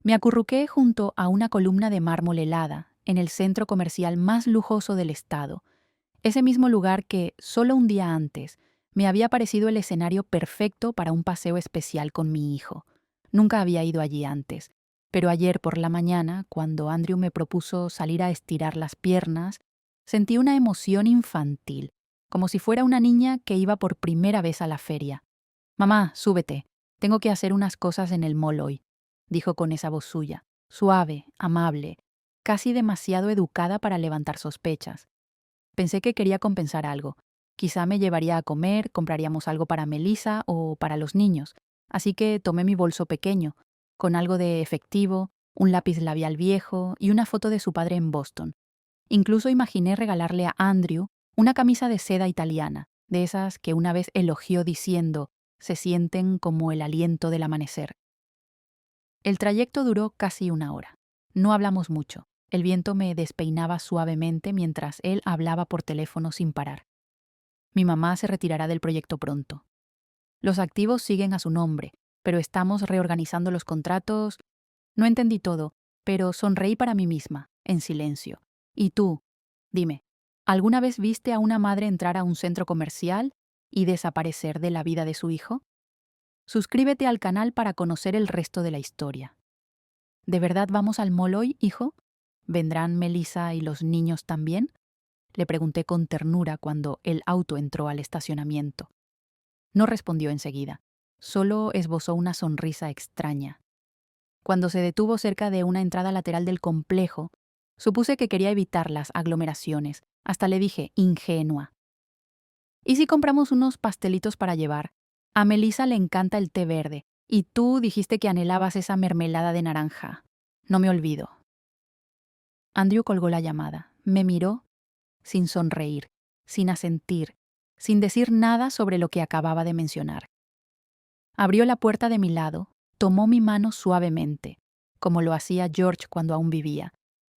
Me acurruqué junto a una columna de mármol helada, en el centro comercial más lujoso del estado, ese mismo lugar que, solo un día antes, me había parecido el escenario perfecto para un paseo especial con mi hijo. Nunca había ido allí antes, pero ayer por la mañana, cuando Andrew me propuso salir a estirar las piernas, sentí una emoción infantil, como si fuera una niña que iba por primera vez a la feria. «Mamá, súbete. Tengo que hacer unas cosas en el mall hoy», dijo con esa voz suya, suave, amable, casi demasiado educada para levantar sospechas. Pensé que quería compensar algo. Quizá me llevaría a comer, compraríamos algo para Melissa o para los niños. Así que tomé mi bolso pequeño, con algo de efectivo, un lápiz labial viejo y una foto de su padre en Boston. Incluso imaginé regalarle a Andrew una camisa de seda italiana, de esas que una vez elogió diciendo, se sienten como el aliento del amanecer. El trayecto duró casi una hora. No hablamos mucho. El viento me despeinaba suavemente mientras él hablaba por teléfono sin parar. Mi mamá se retirará del proyecto pronto. Los activos siguen a su nombre, pero estamos reorganizando los contratos. No entendí todo, pero sonreí para mí misma, en silencio. ¿Y tú? Dime, ¿alguna vez viste a una madre entrar a un centro comercial y desaparecer de la vida de su hijo? Suscríbete al canal para conocer el resto de la historia. ¿De verdad vamos al mall hoy, hijo? ¿Vendrán Melissa y los niños también? Le pregunté con ternura cuando el auto entró al estacionamiento. No respondió enseguida, solo esbozó una sonrisa extraña. Cuando se detuvo cerca de una entrada lateral del complejo, supuse que quería evitar las aglomeraciones. Hasta le dije, ingenua: ¿y si compramos unos pastelitos para llevar? A Melissa le encanta el té verde, y tú dijiste que anhelabas esa mermelada de naranja. No me olvido. Andrew colgó la llamada. Me miró sin sonreír, sin asentir, sin decir nada sobre lo que acababa de mencionar. Abrió la puerta de mi lado, tomó mi mano suavemente, como lo hacía George cuando aún vivía,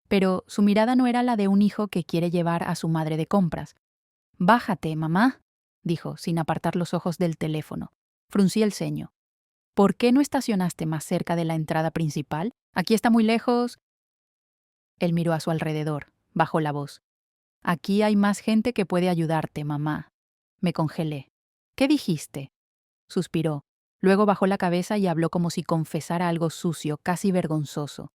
pero su mirada no era la de un hijo que quiere llevar a su madre de compras. «Bájate, mamá», dijo, sin apartar los ojos del teléfono. Fruncí el ceño. «¿Por qué no estacionaste más cerca de la entrada principal? Aquí está muy lejos». Él miró a su alrededor, bajó la voz. «Aquí hay más gente que puede ayudarte, mamá». Me congelé. «¿Qué dijiste?», suspiró. Luego bajó la cabeza y habló como si confesara algo sucio, casi vergonzoso.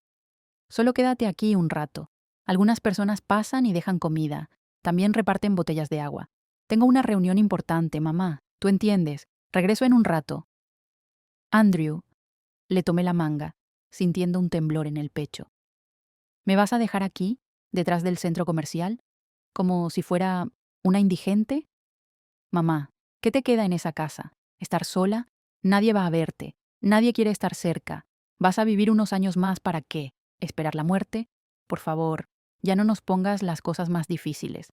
«Solo quédate aquí un rato. Algunas personas pasan y dejan comida. También reparten botellas de agua. Tengo una reunión importante, mamá. Tú entiendes. Regreso en un rato». «Andrew», le tomé la manga, sintiendo un temblor en el pecho. «¿Me vas a dejar aquí, detrás del centro comercial? Como si fuera una indigente?» «Mamá, ¿qué te queda en esa casa? ¿Estar sola? Nadie va a verte. Nadie quiere estar cerca. ¿Vas a vivir unos años más para qué? ¿Esperar la muerte? Por favor, ya no nos pongas las cosas más difíciles».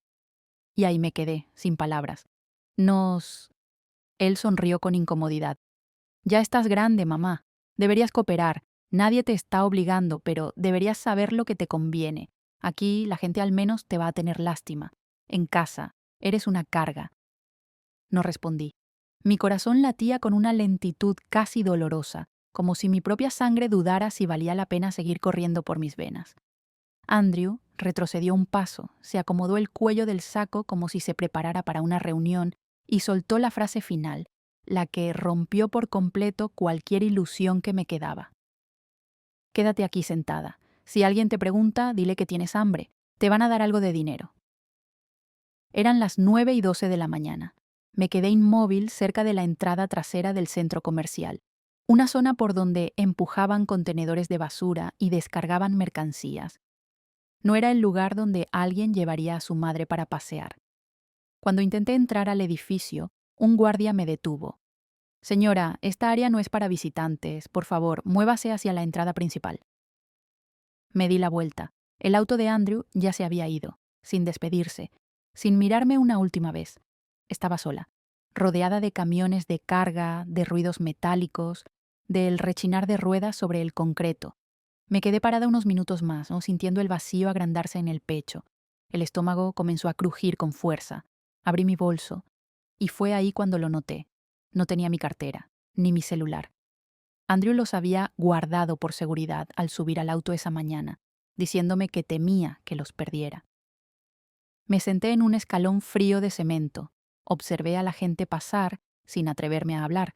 Y ahí me quedé, sin palabras. Nos... Él sonrió con incomodidad. «Ya estás grande, mamá. Deberías cooperar. Nadie te está obligando, pero deberías saber lo que te conviene. Aquí la gente al menos te va a tener lástima. En casa, eres una carga». No respondí. Mi corazón latía con una lentitud casi dolorosa, como si mi propia sangre dudara si valía la pena seguir corriendo por mis venas. Andrew retrocedió un paso, se acomodó el cuello del saco como si se preparara para una reunión y soltó la frase final, la que rompió por completo cualquier ilusión que me quedaba. «Quédate aquí sentada. Si alguien te pregunta, dile que tienes hambre. Te van a dar algo de dinero». Eran las 9:12 de la mañana. Me quedé inmóvil cerca de la entrada trasera del centro comercial, una zona por donde empujaban contenedores de basura y descargaban mercancías. No era el lugar donde alguien llevaría a su madre para pasear. Cuando intenté entrar al edificio, un guardia me detuvo. «Señora, esta área no es para visitantes. Por favor, muévase hacia la entrada principal». Me di la vuelta. El auto de Andrew ya se había ido, sin despedirse, sin mirarme una última vez. Estaba sola, rodeada de camiones de carga, de ruidos metálicos, del rechinar de ruedas sobre el concreto. Me quedé parada unos minutos más, ¿no?, sintiendo el vacío agrandarse en el pecho. El estómago comenzó a crujir con fuerza. Abrí mi bolso, y fue ahí cuando lo noté. No tenía mi cartera, ni mi celular. Andrew los había guardado por seguridad al subir al auto esa mañana, diciéndome que temía que los perdiera. Me senté en un escalón frío de cemento, observé a la gente pasar sin atreverme a hablar,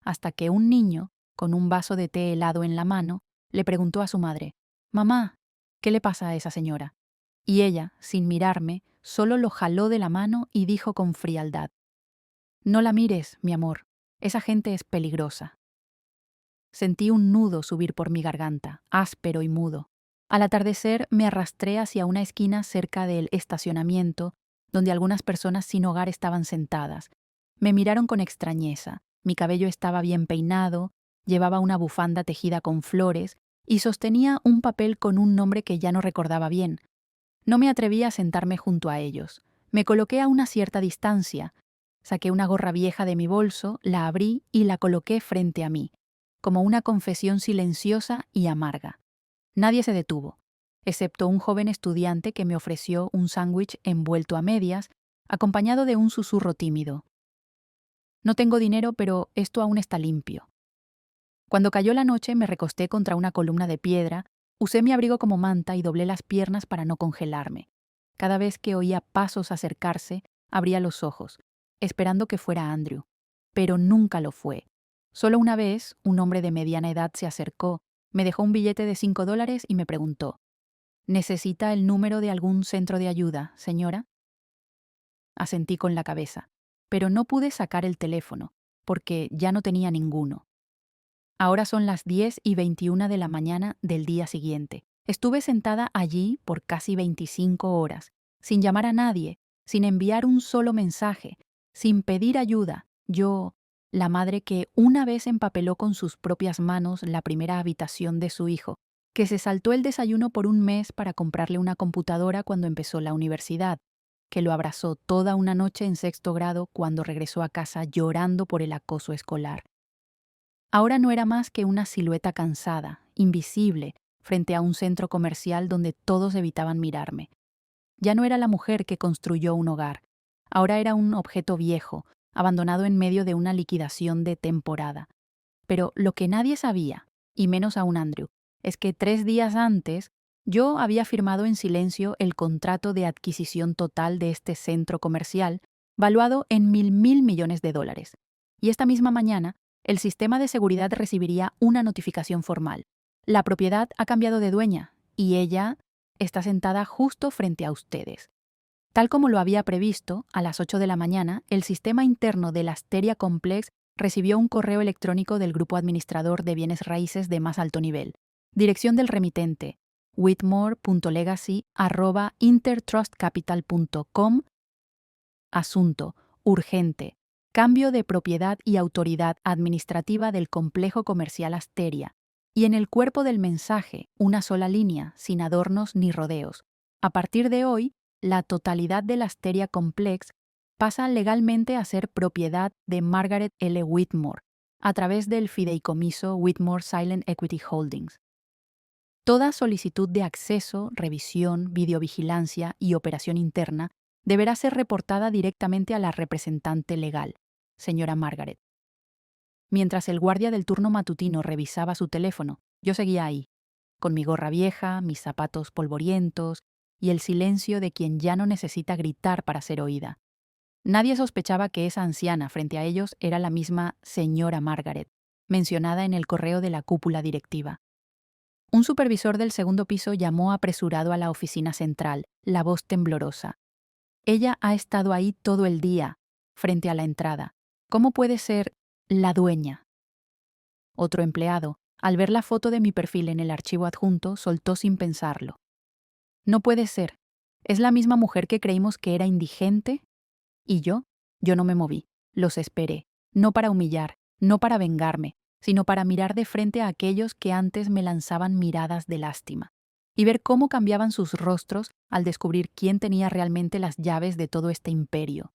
hasta que un niño, con un vaso de té helado en la mano, le preguntó a su madre: «Mamá, ¿qué le pasa a esa señora?». Y ella, sin mirarme, solo lo jaló de la mano y dijo con frialdad: «No la mires, mi amor, esa gente es peligrosa». Sentí un nudo subir por mi garganta, áspero y mudo. Al atardecer me arrastré hacia una esquina cerca del estacionamiento, donde algunas personas sin hogar estaban sentadas. Me miraron con extrañeza. Mi cabello estaba bien peinado, llevaba una bufanda tejida con flores y sostenía un papel con un nombre que ya no recordaba bien. No me atreví a sentarme junto a ellos. Me coloqué a una cierta distancia. Saqué una gorra vieja de mi bolso, la abrí y la coloqué frente a mí, como una confesión silenciosa y amarga. Nadie se detuvo, excepto un joven estudiante que me ofreció un sándwich envuelto a medias, acompañado de un susurro tímido: «No tengo dinero, pero esto aún está limpio». Cuando cayó la noche me recosté contra una columna de piedra, usé mi abrigo como manta y doblé las piernas para no congelarme. Cada vez que oía pasos acercarse, abría los ojos, esperando que fuera Andrew. Pero nunca lo fue. Solo una vez, un hombre de mediana edad se acercó, me dejó un billete de $5 y me preguntó: «¿Necesita el número de algún centro de ayuda, señora?». Asentí con la cabeza, pero no pude sacar el teléfono, porque ya no tenía ninguno. Ahora son las 10:21 de la mañana del día siguiente. Estuve sentada allí por casi 25 horas, sin llamar a nadie, sin enviar un solo mensaje, sin pedir ayuda. Yo, la madre que una vez empapeló con sus propias manos la primera habitación de su hijo, que se saltó el desayuno por un mes para comprarle una computadora cuando empezó la universidad, que lo abrazó toda una noche en 6º grado cuando regresó a casa llorando por el acoso escolar. Ahora no era más que una silueta cansada, invisible, frente a un centro comercial donde todos evitaban mirarme. Ya no era la mujer que construyó un hogar. Ahora era un objeto viejo, abandonado en medio de una liquidación de temporada. Pero lo que nadie sabía, y menos aún Andrew, es que 3 días antes yo había firmado en silencio el contrato de adquisición total de este centro comercial, valuado en $1.000 millones. Y esta misma mañana, el sistema de seguridad recibiría una notificación formal. La propiedad ha cambiado de dueña y ella está sentada justo frente a ustedes. Tal como lo había previsto, a las 8 de la mañana, el sistema interno del Asteria Complex recibió un correo electrónico del grupo administrador de bienes raíces de más alto nivel. Dirección del remitente: whitmore.legacy@intertrustcapital.com. Asunto: urgente. Cambio de propiedad y autoridad administrativa del complejo comercial Asteria. Y en el cuerpo del mensaje, una sola línea, sin adornos ni rodeos. A partir de hoy, la totalidad del Asteria Complex pasa legalmente a ser propiedad de Margaret L. Whitmore, a través del fideicomiso Whitmore Silent Equity Holdings. Toda solicitud de acceso, revisión, videovigilancia y operación interna deberá ser reportada directamente a la representante legal, señora Margaret. Mientras el guardia del turno matutino revisaba su teléfono, yo seguía ahí, con mi gorra vieja, mis zapatos polvorientos y el silencio de quien ya no necesita gritar para ser oída. Nadie sospechaba que esa anciana frente a ellos era la misma señora Margaret, mencionada en el correo de la cúpula directiva. Un supervisor del 2º piso llamó apresurado a la oficina central, la voz temblorosa. «Ella ha estado ahí todo el día, frente a la entrada. ¿Cómo puede ser la dueña?». Otro empleado, al ver la foto de mi perfil en el archivo adjunto, soltó sin pensarlo: «No puede ser. ¿Es la misma mujer que creímos que era indigente?». Y yo no me moví. Los esperé, no para humillar, no para vengarme, sino para mirar de frente a aquellos que antes me lanzaban miradas de lástima, y ver cómo cambiaban sus rostros al descubrir quién tenía realmente las llaves de todo este imperio.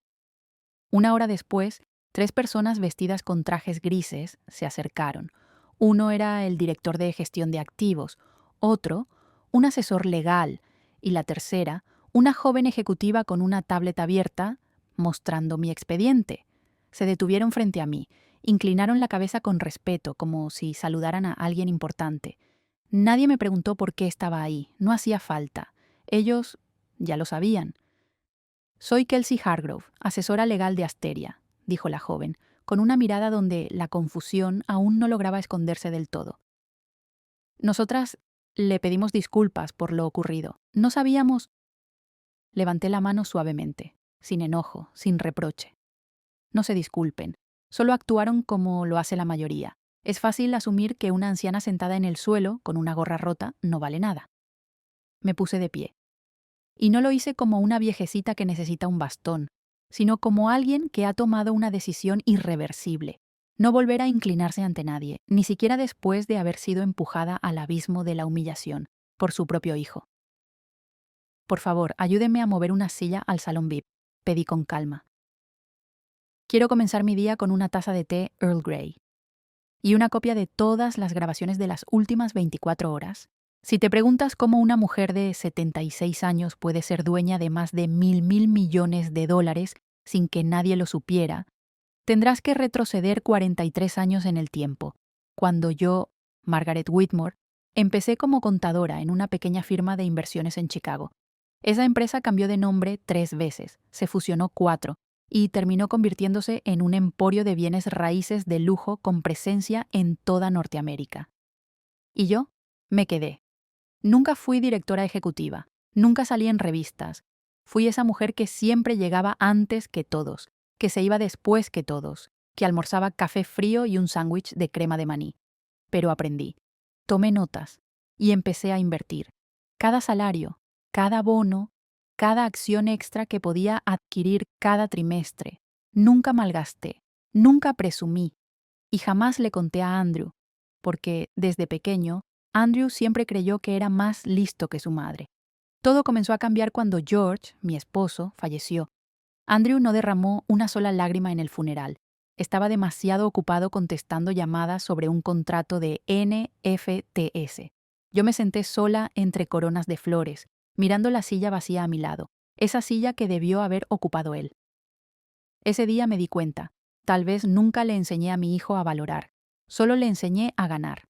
Una hora después, 3 personas vestidas con trajes grises se acercaron. Uno era el director de gestión de activos, otro, un asesor legal, y la tercera, una joven ejecutiva con una tablet abierta, mostrando mi expediente. Se detuvieron frente a mí, Inclinaron la cabeza con respeto, como si saludaran a alguien importante. Nadie me preguntó por qué estaba ahí, no hacía falta. Ellos ya lo sabían. Soy Kelsey Hargrove, asesora legal de Asteria, dijo la joven, con una mirada donde la confusión aún no lograba esconderse del todo. Nosotras le pedimos disculpas por lo ocurrido. No sabíamos. Levanté la mano suavemente, sin enojo, sin reproche. No se disculpen, solo actuaron como lo hace la mayoría. Es fácil asumir que una anciana sentada en el suelo, con una gorra rota, no vale nada. Me puse de pie. Y no lo hice como una viejecita que necesita un bastón, sino como alguien que ha tomado una decisión irreversible. No volver a inclinarse ante nadie, ni siquiera después de haber sido empujada al abismo de la humillación por su propio hijo. Por favor, ayúdenme a mover una silla al salón VIP, pedí con calma. Quiero comenzar mi día con una taza de té Earl Grey y una copia de todas las grabaciones de las últimas 24 horas. Si te preguntas cómo una mujer de 76 años puede ser dueña de más de mil millones de dólares sin que nadie lo supiera, tendrás que retroceder 43 años en el tiempo, cuando yo, Margaret Whitmore, empecé como contadora en una pequeña firma de inversiones en Chicago. Esa empresa cambió de nombre 3 veces, se fusionó 4 y terminó convirtiéndose en un emporio de bienes raíces de lujo con presencia en toda Norteamérica. Y yo me quedé. Nunca fui directora ejecutiva, nunca salí en revistas. Fui esa mujer que siempre llegaba antes que todos, que se iba después que todos, que almorzaba café frío y un sándwich de crema de maní. Pero aprendí, tomé notas y empecé a invertir. Cada salario, cada bono, cada acción extra que podía adquirir cada trimestre. Nunca malgasté, nunca presumí y jamás le conté a Andrew, porque desde pequeño Andrew siempre creyó que era más listo que su madre. Todo comenzó a cambiar cuando George, mi esposo, falleció. Andrew no derramó una sola lágrima en el funeral. Estaba demasiado ocupado contestando llamadas sobre un contrato de NFTS. Yo me senté sola entre coronas de flores, mirando la silla vacía a mi lado, esa silla que debió haber ocupado él. Ese día me di cuenta, tal vez nunca le enseñé a mi hijo a valorar, solo le enseñé a ganar.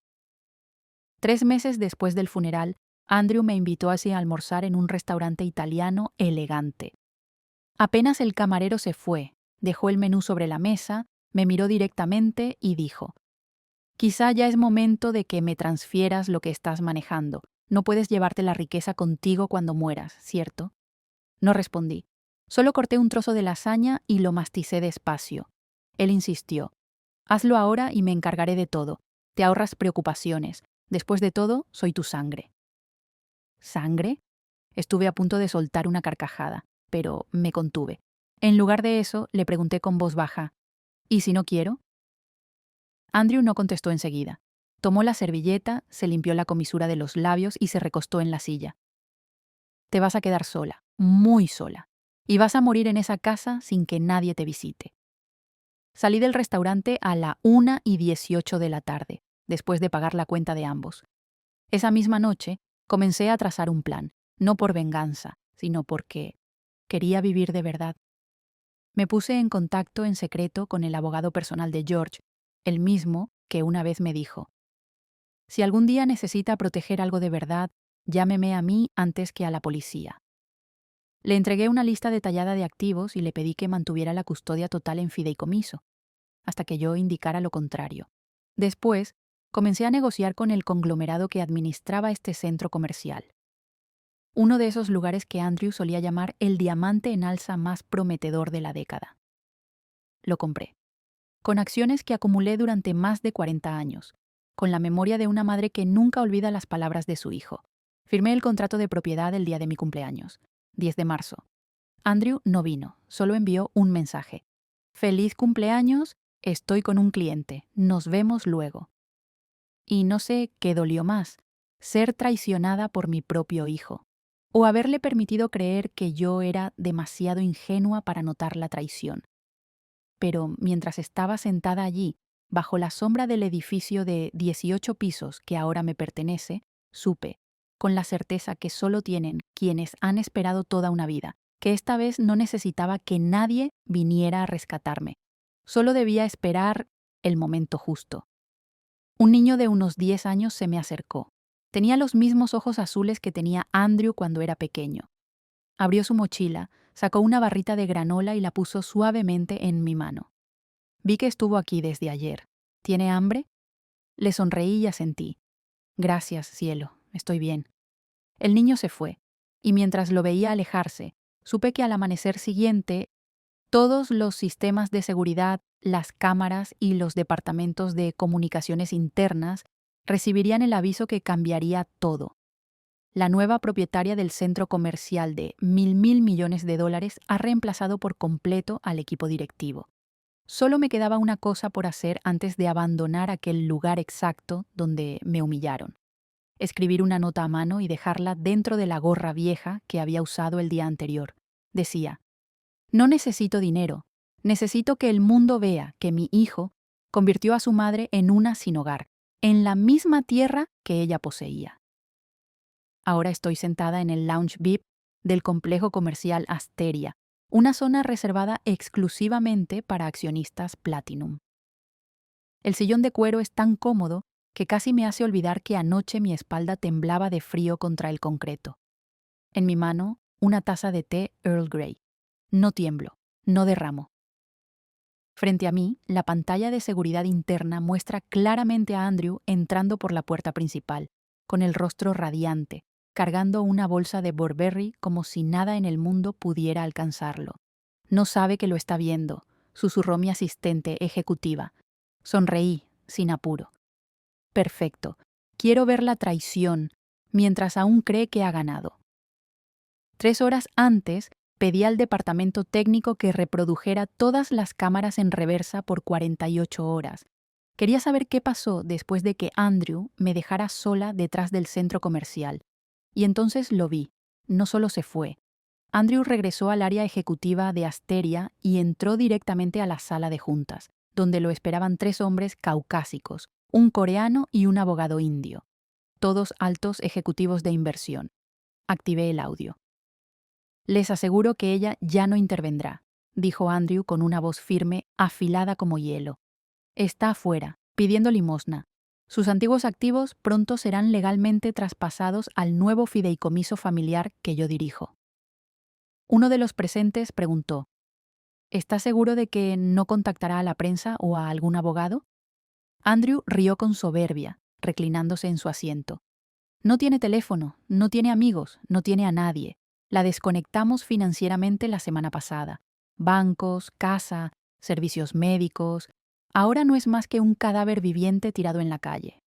3 meses después del funeral, Andrew me invitó a almorzar en un restaurante italiano elegante. Apenas el camarero se fue, dejó el menú sobre la mesa, me miró directamente y dijo: «Quizá ya es momento de que me transfieras lo que estás manejando. No puedes llevarte la riqueza contigo cuando mueras, ¿cierto?». No respondí. Solo corté un trozo de lasaña y lo masticé despacio. Él insistió: «Hazlo ahora y me encargaré de todo. Te ahorras preocupaciones. Después de todo, soy tu sangre». ¿Sangre? Estuve a punto de soltar una carcajada, pero me contuve. En lugar de eso, le pregunté con voz baja: «¿Y si no quiero?». Andrew no contestó enseguida. Tomó la servilleta, se limpió la comisura de los labios y se recostó en la silla. «Te vas a quedar sola, muy sola, y vas a morir en esa casa sin que nadie te visite». Salí del restaurante a la 1:18 de la tarde, después de pagar la cuenta de ambos. Esa misma noche, comencé a trazar un plan, no por venganza, sino porque quería vivir de verdad. Me puse en contacto en secreto con el abogado personal de George, el mismo que una vez me dijo: «Si algún día necesita proteger algo de verdad, llámeme a mí antes que a la policía». Le entregué una lista detallada de activos y le pedí que mantuviera la custodia total en fideicomiso, hasta que yo indicara lo contrario. Después, comencé a negociar con el conglomerado que administraba este centro comercial. Uno de esos lugares que Andrew solía llamar el diamante en alza más prometedor de la década. Lo compré, con acciones que acumulé durante más de 40 años, con la memoria de una madre que nunca olvida las palabras de su hijo. Firmé el contrato de propiedad el día de mi cumpleaños, 10 de marzo. Andrew no vino, solo envió un mensaje: «Feliz cumpleaños, estoy con un cliente, nos vemos luego». Y no sé qué dolió más, ser traicionada por mi propio hijo, o haberle permitido creer que yo era demasiado ingenua para notar la traición. Pero mientras estaba sentada allí, bajo la sombra del edificio de 18 pisos que ahora me pertenece, supe, con la certeza que solo tienen quienes han esperado toda una vida, que esta vez no necesitaba que nadie viniera a rescatarme. Solo debía esperar el momento justo. Un niño de unos 10 años se me acercó. Tenía los mismos ojos azules que tenía Andrew cuando era pequeño. Abrió su mochila, sacó una barrita de granola y la puso suavemente en mi mano. Vi que estuvo aquí desde ayer. ¿Tiene hambre? Le sonreí y asentí. Gracias, cielo, estoy bien. El niño se fue, y mientras lo veía alejarse, supe que al amanecer siguiente, todos los sistemas de seguridad, las cámaras y los departamentos de comunicaciones internas recibirían el aviso que cambiaría todo. La nueva propietaria del centro comercial de mil millones de dólares ha reemplazado por completo al equipo directivo. Solo me quedaba una cosa por hacer antes de abandonar aquel lugar exacto donde me humillaron. Escribir una nota a mano y dejarla dentro de la gorra vieja que había usado el día anterior. Decía: no necesito dinero, necesito que el mundo vea que mi hijo convirtió a su madre en una sin hogar, en la misma tierra que ella poseía. Ahora estoy sentada en el lounge VIP del complejo comercial Asteria, una zona reservada exclusivamente para accionistas Platinum. El sillón de cuero es tan cómodo que casi me hace olvidar que anoche mi espalda temblaba de frío contra el concreto. En mi mano, una taza de té Earl Grey. No tiemblo, no derramo. Frente a mí, la pantalla de seguridad interna muestra claramente a Andrew entrando por la puerta principal, con el rostro radiante, cargando una bolsa de Burberry como si nada en el mundo pudiera alcanzarlo. No sabe que lo está viendo, susurró mi asistente ejecutiva. Sonreí, sin apuro. Perfecto. Quiero ver la traición, mientras aún cree que ha ganado. 3 horas antes, pedí al departamento técnico que reprodujera todas las cámaras en reversa por 48 horas. Quería saber qué pasó después de que Andrew me dejara sola detrás del centro comercial. Y entonces lo vi. No solo se fue. Andrew regresó al área ejecutiva de Asteria y entró directamente a la sala de juntas, donde lo esperaban 3 hombres caucásicos, un coreano y un abogado indio. Todos altos ejecutivos de inversión. Activé el audio. Les aseguro que ella ya no intervendrá, dijo Andrew con una voz firme, afilada como hielo. Está afuera, pidiendo limosna. Sus antiguos activos pronto serán legalmente traspasados al nuevo fideicomiso familiar que yo dirijo. Uno de los presentes preguntó: ¿Estás seguro de que no contactará a la prensa o a algún abogado? Andrew rió con soberbia, reclinándose en su asiento. No tiene teléfono, no tiene amigos, no tiene a nadie. La desconectamos financieramente la semana pasada. Bancos, casa, servicios médicos. Ahora no es más que un cadáver viviente tirado en la calle.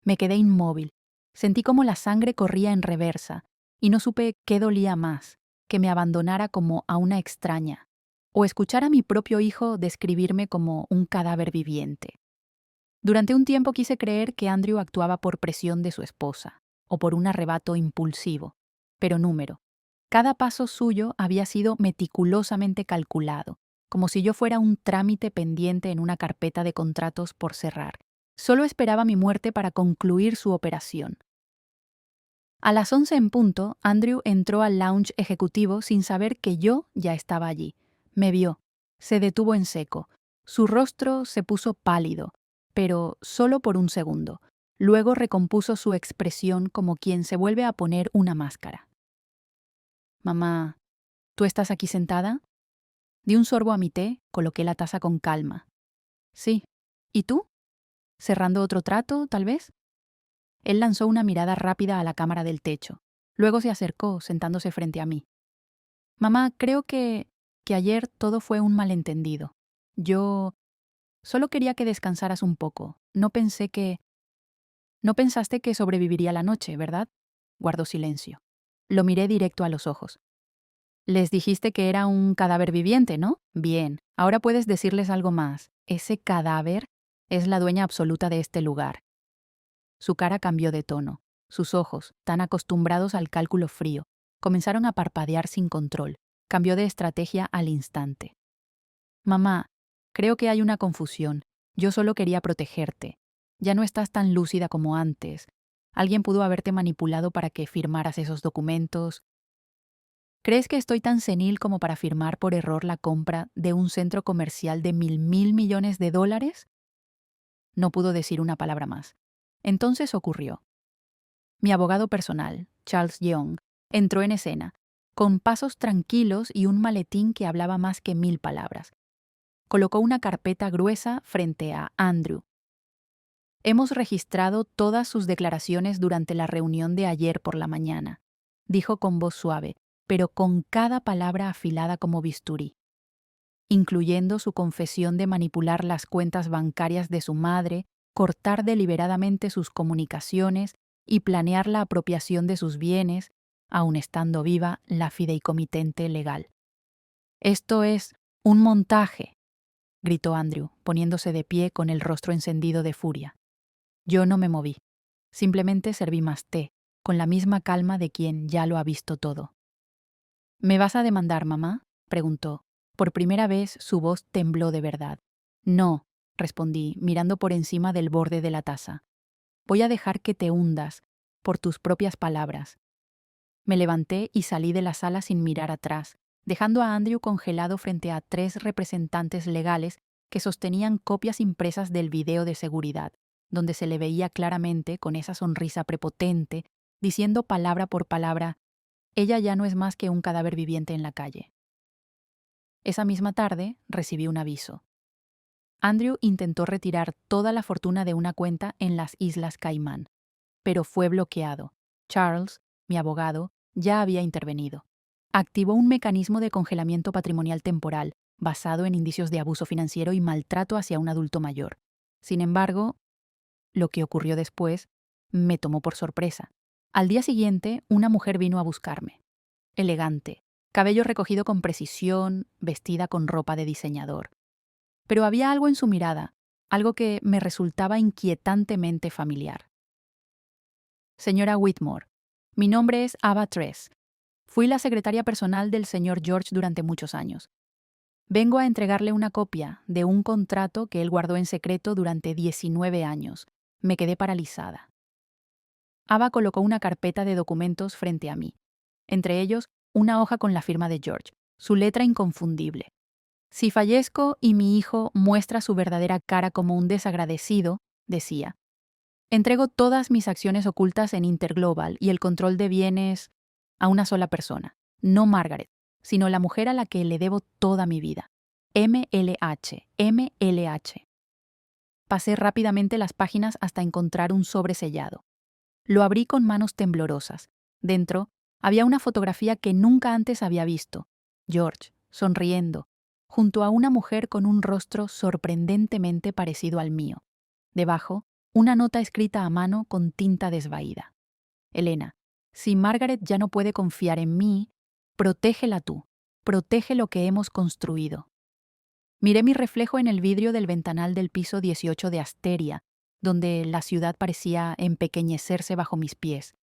Me quedé inmóvil. Sentí como la sangre corría en reversa y no supe qué dolía más, que me abandonara como a una extraña o escuchar a mi propio hijo describirme como un cadáver viviente. Durante un tiempo quise creer que Andrew actuaba por presión de su esposa o por un arrebato impulsivo, pero número. Cada paso suyo había sido meticulosamente calculado, como si yo fuera un trámite pendiente en una carpeta de contratos por cerrar. Solo esperaba mi muerte para concluir su operación. A las 11 en punto, Andrew entró al lounge ejecutivo sin saber que yo ya estaba allí. Me vio. Se detuvo en seco. Su rostro se puso pálido, pero solo por un segundo. Luego recompuso su expresión como quien se vuelve a poner una máscara. Mamá, ¿tú estás aquí sentada? Di un sorbo a mi té, coloqué la taza con calma. Sí. ¿Y tú? ¿Cerrando otro trato, tal vez? Él lanzó una mirada rápida a la cámara del techo. Luego se acercó, sentándose frente a mí. Mamá, creo que ayer todo fue un malentendido. Yo solo quería que descansaras un poco. No pensaste que sobreviviría la noche, ¿verdad? Guardó silencio. Lo miré directo a los ojos. Les dijiste que era un cadáver viviente, ¿no? Bien, ahora puedes decirles algo más. Ese cadáver es la dueña absoluta de este lugar. Su cara cambió de tono. Sus ojos, tan acostumbrados al cálculo frío, comenzaron a parpadear sin control. Cambió de estrategia al instante. Mamá, creo que hay una confusión. Yo solo quería protegerte. Ya no estás tan lúcida como antes. Alguien pudo haberte manipulado para que firmaras esos documentos. ¿Crees que estoy tan senil como para firmar por error la compra de un centro comercial de mil millones de dólares? No pudo decir una palabra más. Entonces ocurrió. Mi abogado personal, Charles Young, entró en escena, con pasos tranquilos y un maletín que hablaba más que 1000 palabras. Colocó una carpeta gruesa frente a Andrew. Hemos registrado todas sus declaraciones durante la reunión de ayer por la mañana, dijo con voz suave, pero con cada palabra afilada como bisturí, incluyendo su confesión de manipular las cuentas bancarias de su madre, cortar deliberadamente sus comunicaciones y planear la apropiación de sus bienes, aun estando viva la fideicomitente legal. Esto es un montaje, gritó Andrew, poniéndose de pie con el rostro encendido de furia. Yo no me moví. Simplemente serví más té, con la misma calma de quien ya lo ha visto todo. ¿Me vas a demandar, mamá?, preguntó. Por primera vez su voz tembló de verdad. No, respondí, mirando por encima del borde de la taza. Voy a dejar que te hundas, por tus propias palabras. Me levanté y salí de la sala sin mirar atrás, dejando a Andrew congelado frente a 3 representantes legales que sostenían copias impresas del video de seguridad, donde se le veía claramente, con esa sonrisa prepotente, diciendo palabra por palabra: ella ya no es más que un cadáver viviente en la calle. Esa misma tarde recibí un aviso. Andrew intentó retirar toda la fortuna de una cuenta en las Islas Caimán, pero fue bloqueado. Charles, mi abogado, ya había intervenido. Activó un mecanismo de congelamiento patrimonial temporal, basado en indicios de abuso financiero y maltrato hacia un adulto mayor. Sin embargo, lo que ocurrió después me tomó por sorpresa. Al día siguiente, una mujer vino a buscarme. Elegante, cabello recogido con precisión, vestida con ropa de diseñador. Pero había algo en su mirada, algo que me resultaba inquietantemente familiar. Señora Whitmore, mi nombre es Ava Tress. Fui la secretaria personal del señor George durante muchos años. Vengo a entregarle una copia de un contrato que él guardó en secreto durante 19 años. Me quedé paralizada. Ava colocó una carpeta de documentos frente a mí. Entre ellos, una hoja con la firma de George, su letra inconfundible. Si fallezco y mi hijo muestra su verdadera cara como un desagradecido, decía, entrego todas mis acciones ocultas en Interglobal y el control de bienes a una sola persona, no Margaret, sino la mujer a la que le debo toda mi vida. MLH, MLH. Pasé rápidamente las páginas hasta encontrar un sobre sellado. Lo abrí con manos temblorosas. Dentro había una fotografía que nunca antes había visto. George, sonriendo, junto a una mujer con un rostro sorprendentemente parecido al mío. Debajo, una nota escrita a mano con tinta desvaída. Elena, si Margaret ya no puede confiar en mí, protégela tú, protege lo que hemos construido. Miré mi reflejo en el vidrio del ventanal del piso 18 de Asteria, donde la ciudad parecía empequeñecerse bajo mis pies.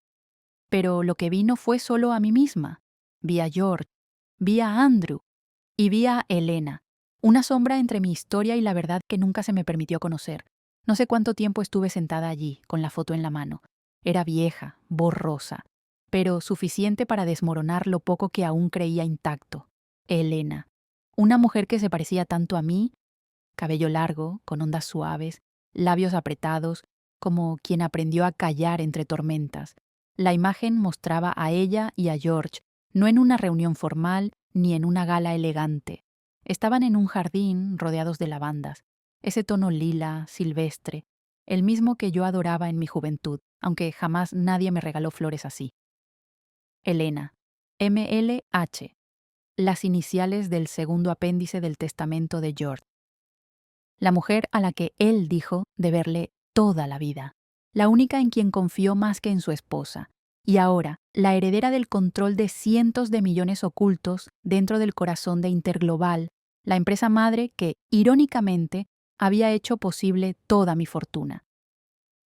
Pero lo que vi no fue solo a mí misma. Vi a George, vi a Andrew y vi a Elena, una sombra entre mi historia y la verdad que nunca se me permitió conocer. No sé cuánto tiempo estuve sentada allí, con la foto en la mano. Era vieja, borrosa, pero suficiente para desmoronar lo poco que aún creía intacto. Elena, una mujer que se parecía tanto a mí, cabello largo, con ondas suaves, labios apretados, como quien aprendió a callar entre tormentas. La imagen mostraba a ella y a George, no en una reunión formal ni en una gala elegante. Estaban en un jardín rodeados de lavandas, ese tono lila, silvestre, el mismo que yo adoraba en mi juventud, aunque jamás nadie me regaló flores así. Elena, MLH, las iniciales del segundo apéndice del testamento de George. La mujer a la que él dijo deberle toda la vida, la única en quien confió más que en su esposa, y ahora la heredera del control de cientos de millones ocultos dentro del corazón de Interglobal, la empresa madre que, irónicamente, había hecho posible toda mi fortuna.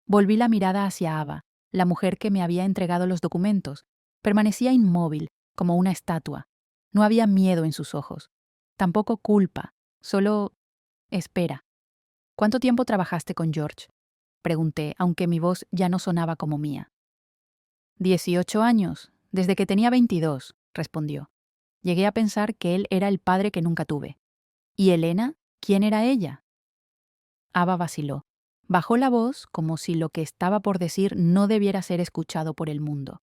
Volví la mirada hacia Ava, la mujer que me había entregado los documentos. Permanecía inmóvil, como una estatua. No había miedo en sus ojos, tampoco culpa, solo espera. ¿Cuánto tiempo trabajaste con George?, pregunté, aunque mi voz ya no sonaba como mía. 18 años, desde que tenía 22, respondió. Llegué a pensar que él era el padre que nunca tuve. ¿Y Elena? ¿Quién era ella? Ava vaciló. Bajó la voz como si lo que estaba por decir no debiera ser escuchado por el mundo.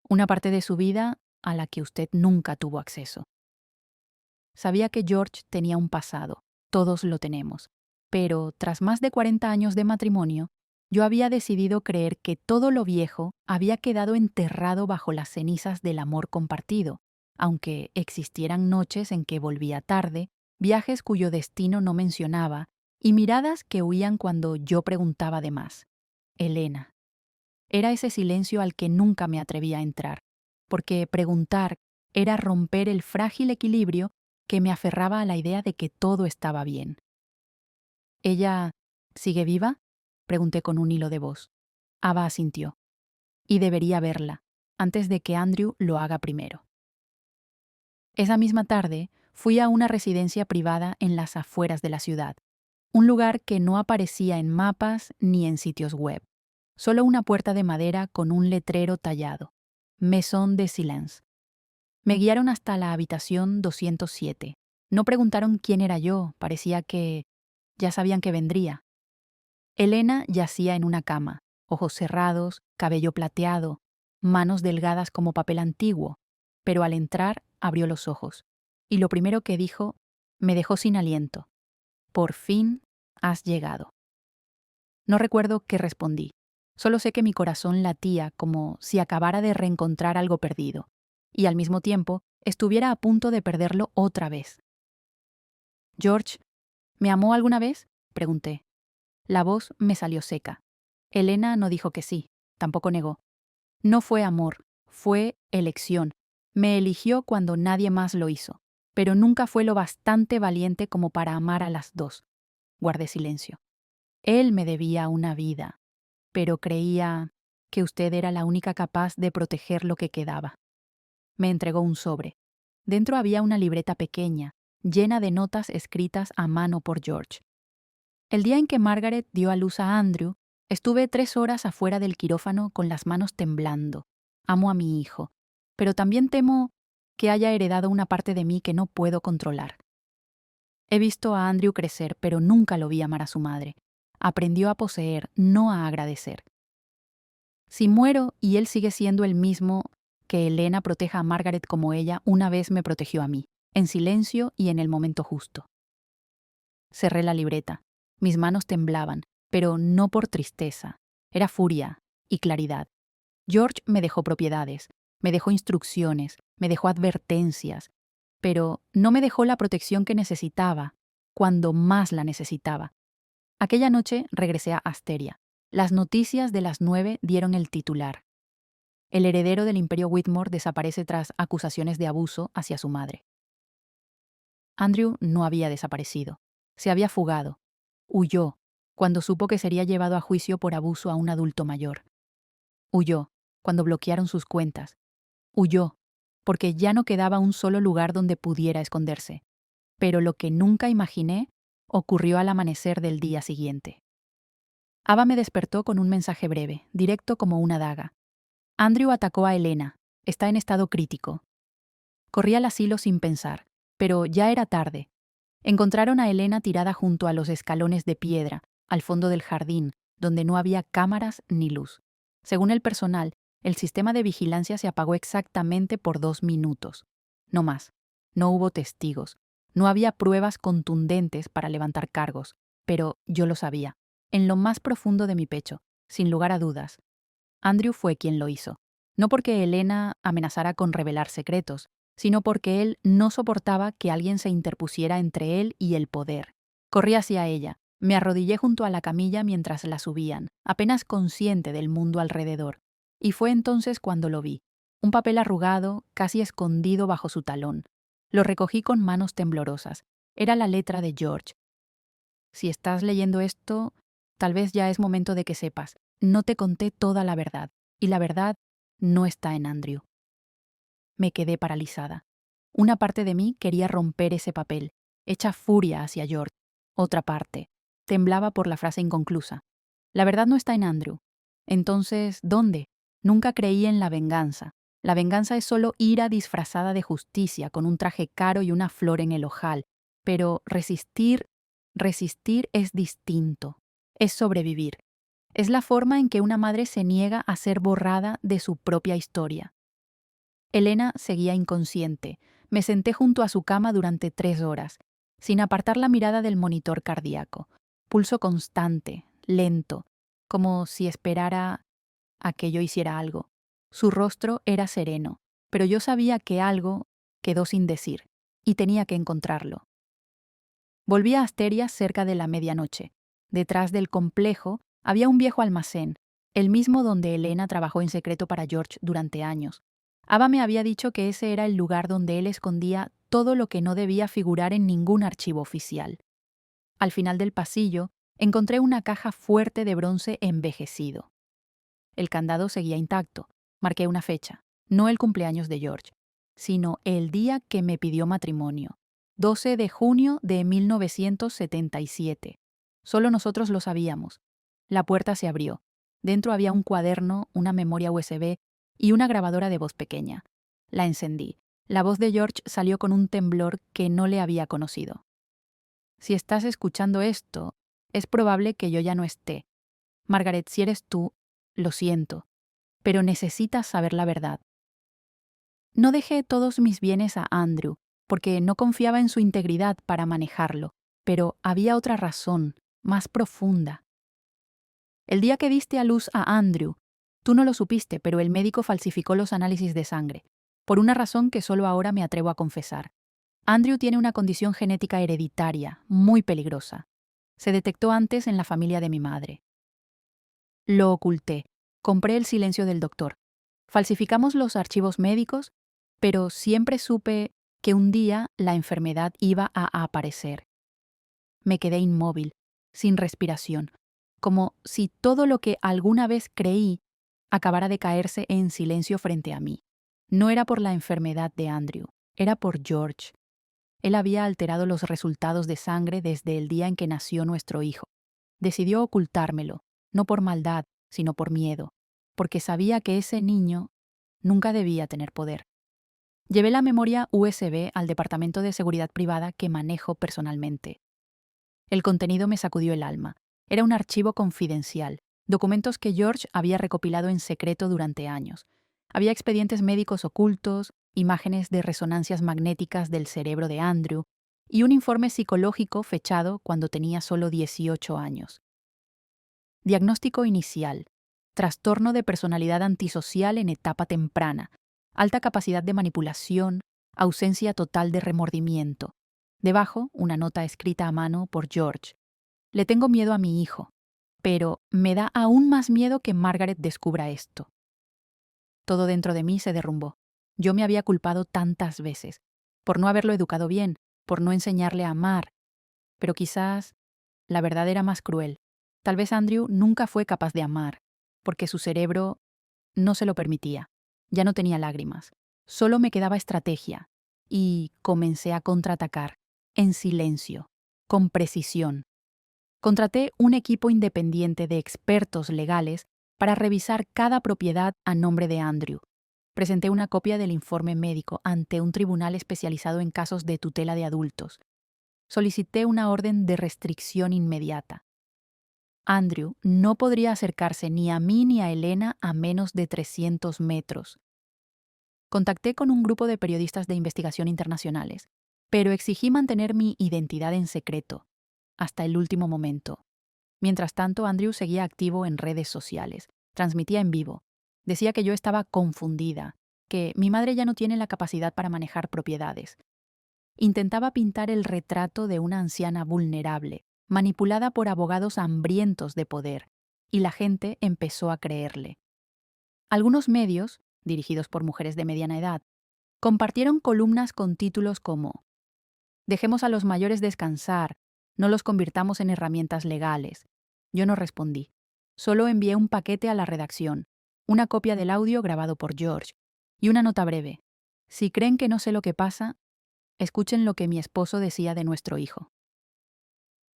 Una parte de su vida a la que usted nunca tuvo acceso. Sabía que George tenía un pasado, todos lo tenemos, pero tras más de 40 años de matrimonio, yo había decidido creer que todo lo viejo había quedado enterrado bajo las cenizas del amor compartido, aunque existieran noches en que volvía tarde, viajes cuyo destino no mencionaba y miradas que huían cuando yo preguntaba de más. Elena. Era ese silencio al que nunca me atrevía a entrar, porque preguntar era romper el frágil equilibrio que me aferraba a la idea de que todo estaba bien. ¿Ella sigue viva? Pregunté con un hilo de voz. Ava asintió. Y debería verla, antes de que Andrew lo haga primero. Esa misma tarde fui a una residencia privada en las afueras de la ciudad, un lugar que no aparecía en mapas ni en sitios web. Solo una puerta de madera con un letrero tallado. Maison de Silence. Me guiaron hasta la habitación 207. No preguntaron quién era yo, parecía que ya sabían que vendría. Elena yacía en una cama, ojos cerrados, cabello plateado, manos delgadas como papel antiguo, pero al entrar abrió los ojos, y lo primero que dijo me dejó sin aliento. Por fin has llegado. No recuerdo qué respondí. Solo sé que mi corazón latía como si acabara de reencontrar algo perdido, y al mismo tiempo estuviera a punto de perderlo otra vez. «George, ¿me amó alguna vez?», pregunté. La voz me salió seca. Elena no dijo que sí, tampoco negó. No fue amor, fue elección. Me eligió cuando nadie más lo hizo, pero nunca fue lo bastante valiente como para amar a las dos. Guardé silencio. Él me debía una vida, pero creía que usted era la única capaz de proteger lo que quedaba. Me entregó un sobre. Dentro había una libreta pequeña, llena de notas escritas a mano por George. El día en que Margaret dio a luz a Andrew, estuve 3 horas afuera del quirófano con las manos temblando. Amo a mi hijo, pero también temo que haya heredado una parte de mí que no puedo controlar. He visto a Andrew crecer, pero nunca lo vi amar a su madre. Aprendió a poseer, no a agradecer. Si muero y él sigue siendo el mismo, que Elena proteja a Margaret como ella una vez me protegió a mí, en silencio y en el momento justo. Cerré la libreta. Mis manos temblaban, pero no por tristeza. Era furia y claridad. George me dejó propiedades, me dejó instrucciones, me dejó advertencias, pero no me dejó la protección que necesitaba, cuando más la necesitaba. Aquella noche regresé a Asteria. Las noticias de las 9 dieron el titular. El heredero del Imperio Whitmore desaparece tras acusaciones de abuso hacia su madre. Andrew no había desaparecido. Se había fugado. Huyó, cuando supo que sería llevado a juicio por abuso a un adulto mayor. Huyó, cuando bloquearon sus cuentas. Huyó, porque ya no quedaba un solo lugar donde pudiera esconderse. Pero lo que nunca imaginé ocurrió al amanecer del día siguiente. Ava me despertó con un mensaje breve, directo como una daga. Andrew atacó a Elena. Está en estado crítico. Corrí al asilo sin pensar, pero ya era tarde. Encontraron a Elena tirada junto a los escalones de piedra, al fondo del jardín, donde no había cámaras ni luz. Según el personal, el sistema de vigilancia se apagó exactamente por 2 minutos. No más. No hubo testigos. No había pruebas contundentes para levantar cargos. Pero yo lo sabía. En lo más profundo de mi pecho, sin lugar a dudas. Andrew fue quien lo hizo. No porque Elena amenazara con revelar secretos, sino porque él no soportaba que alguien se interpusiera entre él y el poder. Corrí hacia ella. Me arrodillé junto a la camilla mientras la subían, apenas consciente del mundo alrededor. Y fue entonces cuando lo vi. Un papel arrugado, casi escondido bajo su talón. Lo recogí con manos temblorosas. Era la letra de George. Si estás leyendo esto, tal vez ya es momento de que sepas. No te conté toda la verdad. Y la verdad no está en Andrew. Me quedé paralizada. Una parte de mí quería romper ese papel, hecha furia hacia George. Otra parte temblaba por la frase inconclusa. La verdad no está en Andrew. Entonces, ¿dónde? Nunca creí en la venganza. La venganza es solo ira disfrazada de justicia, con un traje caro y una flor en el ojal. Pero resistir es distinto. Es sobrevivir. Es la forma en que una madre se niega a ser borrada de su propia historia. Elena seguía inconsciente. Me senté junto a su cama durante 3 horas, sin apartar la mirada del monitor cardíaco. Pulso constante, lento, como si esperara a que yo hiciera algo. Su rostro era sereno, pero yo sabía que algo quedó sin decir, y tenía que encontrarlo. Volví a Asturias cerca de la medianoche. Detrás del complejo había un viejo almacén, el mismo donde Elena trabajó en secreto para George durante años. Ava me había dicho que ese era el lugar donde él escondía todo lo que no debía figurar en ningún archivo oficial. Al final del pasillo, encontré una caja fuerte de bronce envejecido. El candado seguía intacto. Marqué una fecha, no el cumpleaños de George, sino el día que me pidió matrimonio, 12 de junio de 1977. Solo nosotros lo sabíamos. La puerta se abrió. Dentro había un cuaderno, una memoria USB y una grabadora de voz pequeña. La encendí. La voz de George salió con un temblor que no le había conocido. Si estás escuchando esto, es probable que yo ya no esté. Margaret, si eres tú, lo siento, pero necesitas saber la verdad. No dejé todos mis bienes a Andrew, porque no confiaba en su integridad para manejarlo, pero había otra razón, más profunda. El día que diste a luz a Andrew, tú no lo supiste, pero el médico falsificó los análisis de sangre, por una razón que solo ahora me atrevo a confesar. Andrew tiene una condición genética hereditaria, muy peligrosa. Se detectó antes en la familia de mi madre. Lo oculté. Compré el silencio del doctor. Falsificamos los archivos médicos, pero siempre supe que un día la enfermedad iba a aparecer. Me quedé inmóvil, sin respiración, como si todo lo que alguna vez creí acabara de caerse en silencio frente a mí. No era por la enfermedad de Andrew, era por George. Él había alterado los resultados de sangre desde el día en que nació nuestro hijo. Decidió ocultármelo, no por maldad, sino por miedo, porque sabía que ese niño nunca debía tener poder. Llevé la memoria USB al departamento de seguridad privada que manejo personalmente. El contenido me sacudió el alma. Era un archivo confidencial, documentos que George había recopilado en secreto durante años. Había expedientes médicos ocultos, imágenes de resonancias magnéticas del cerebro de Andrew y un informe psicológico fechado cuando tenía solo 18 años. Diagnóstico inicial: trastorno de personalidad antisocial en etapa temprana, alta capacidad de manipulación, ausencia total de remordimiento. Debajo, una nota escrita a mano por George. Le tengo miedo a mi hijo, pero me da aún más miedo que Margaret descubra esto. Todo dentro de mí se derrumbó. Yo me había culpado tantas veces, por no haberlo educado bien, por no enseñarle a amar, pero quizás la verdad era más cruel. Tal vez Andrew nunca fue capaz de amar, porque su cerebro no se lo permitía. Ya no tenía lágrimas. Solo me quedaba estrategia. Y comencé a contraatacar, en silencio, con precisión. Contraté un equipo independiente de expertos legales para revisar cada propiedad a nombre de Andrew. Presenté una copia del informe médico ante un tribunal especializado en casos de tutela de adultos. Solicité una orden de restricción inmediata. Andrew no podría acercarse ni a mí ni a Elena a menos de 300 metros. Contacté con un grupo de periodistas de investigación internacionales, pero exigí mantener mi identidad en secreto, hasta el último momento. Mientras tanto, Andrew seguía activo en redes sociales, transmitía en vivo, decía que yo estaba confundida, que mi madre ya no tiene la capacidad para manejar propiedades. Intentaba pintar el retrato de una anciana vulnerable, manipulada por abogados hambrientos de poder, y la gente empezó a creerle. Algunos medios, dirigidos por mujeres de mediana edad, compartieron columnas con títulos como «Dejemos a los mayores descansar, no los convirtamos en herramientas legales». Yo no respondí. Solo envié un paquete a la redacción, una copia del audio grabado por George y una nota breve. Si creen que no sé lo que pasa, escuchen lo que mi esposo decía de nuestro hijo.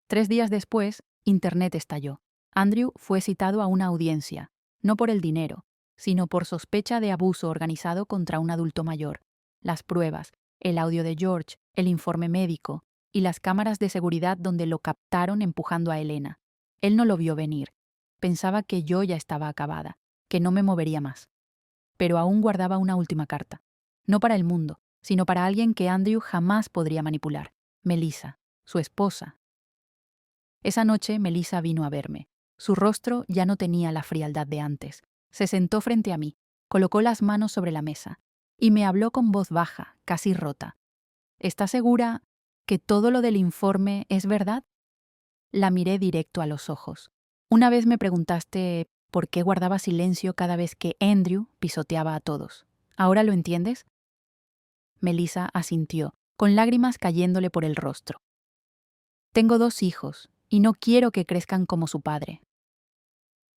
3 días después, Internet estalló. Andrew fue citado a una audiencia, no por el dinero, sino por sospecha de abuso organizado contra un adulto mayor. Las pruebas, el audio de George, el informe médico y las cámaras de seguridad donde lo captaron empujando a Elena. Él no lo vio venir. Pensaba que yo ya estaba acabada, que no me movería más. Pero aún guardaba una última carta. No para el mundo, sino para alguien que Andrew jamás podría manipular. Melissa, su esposa. Esa noche Melissa vino a verme. Su rostro ya no tenía la frialdad de antes. Se sentó frente a mí, colocó las manos sobre la mesa y me habló con voz baja, casi rota. ¿Estás segura que todo lo del informe es verdad? La miré directo a los ojos. Una vez me preguntaste por qué guardaba silencio cada vez que Andrew pisoteaba a todos. ¿Ahora lo entiendes? Melissa asintió, con lágrimas cayéndole por el rostro. Tengo 2 hijos y no quiero que crezcan como su padre.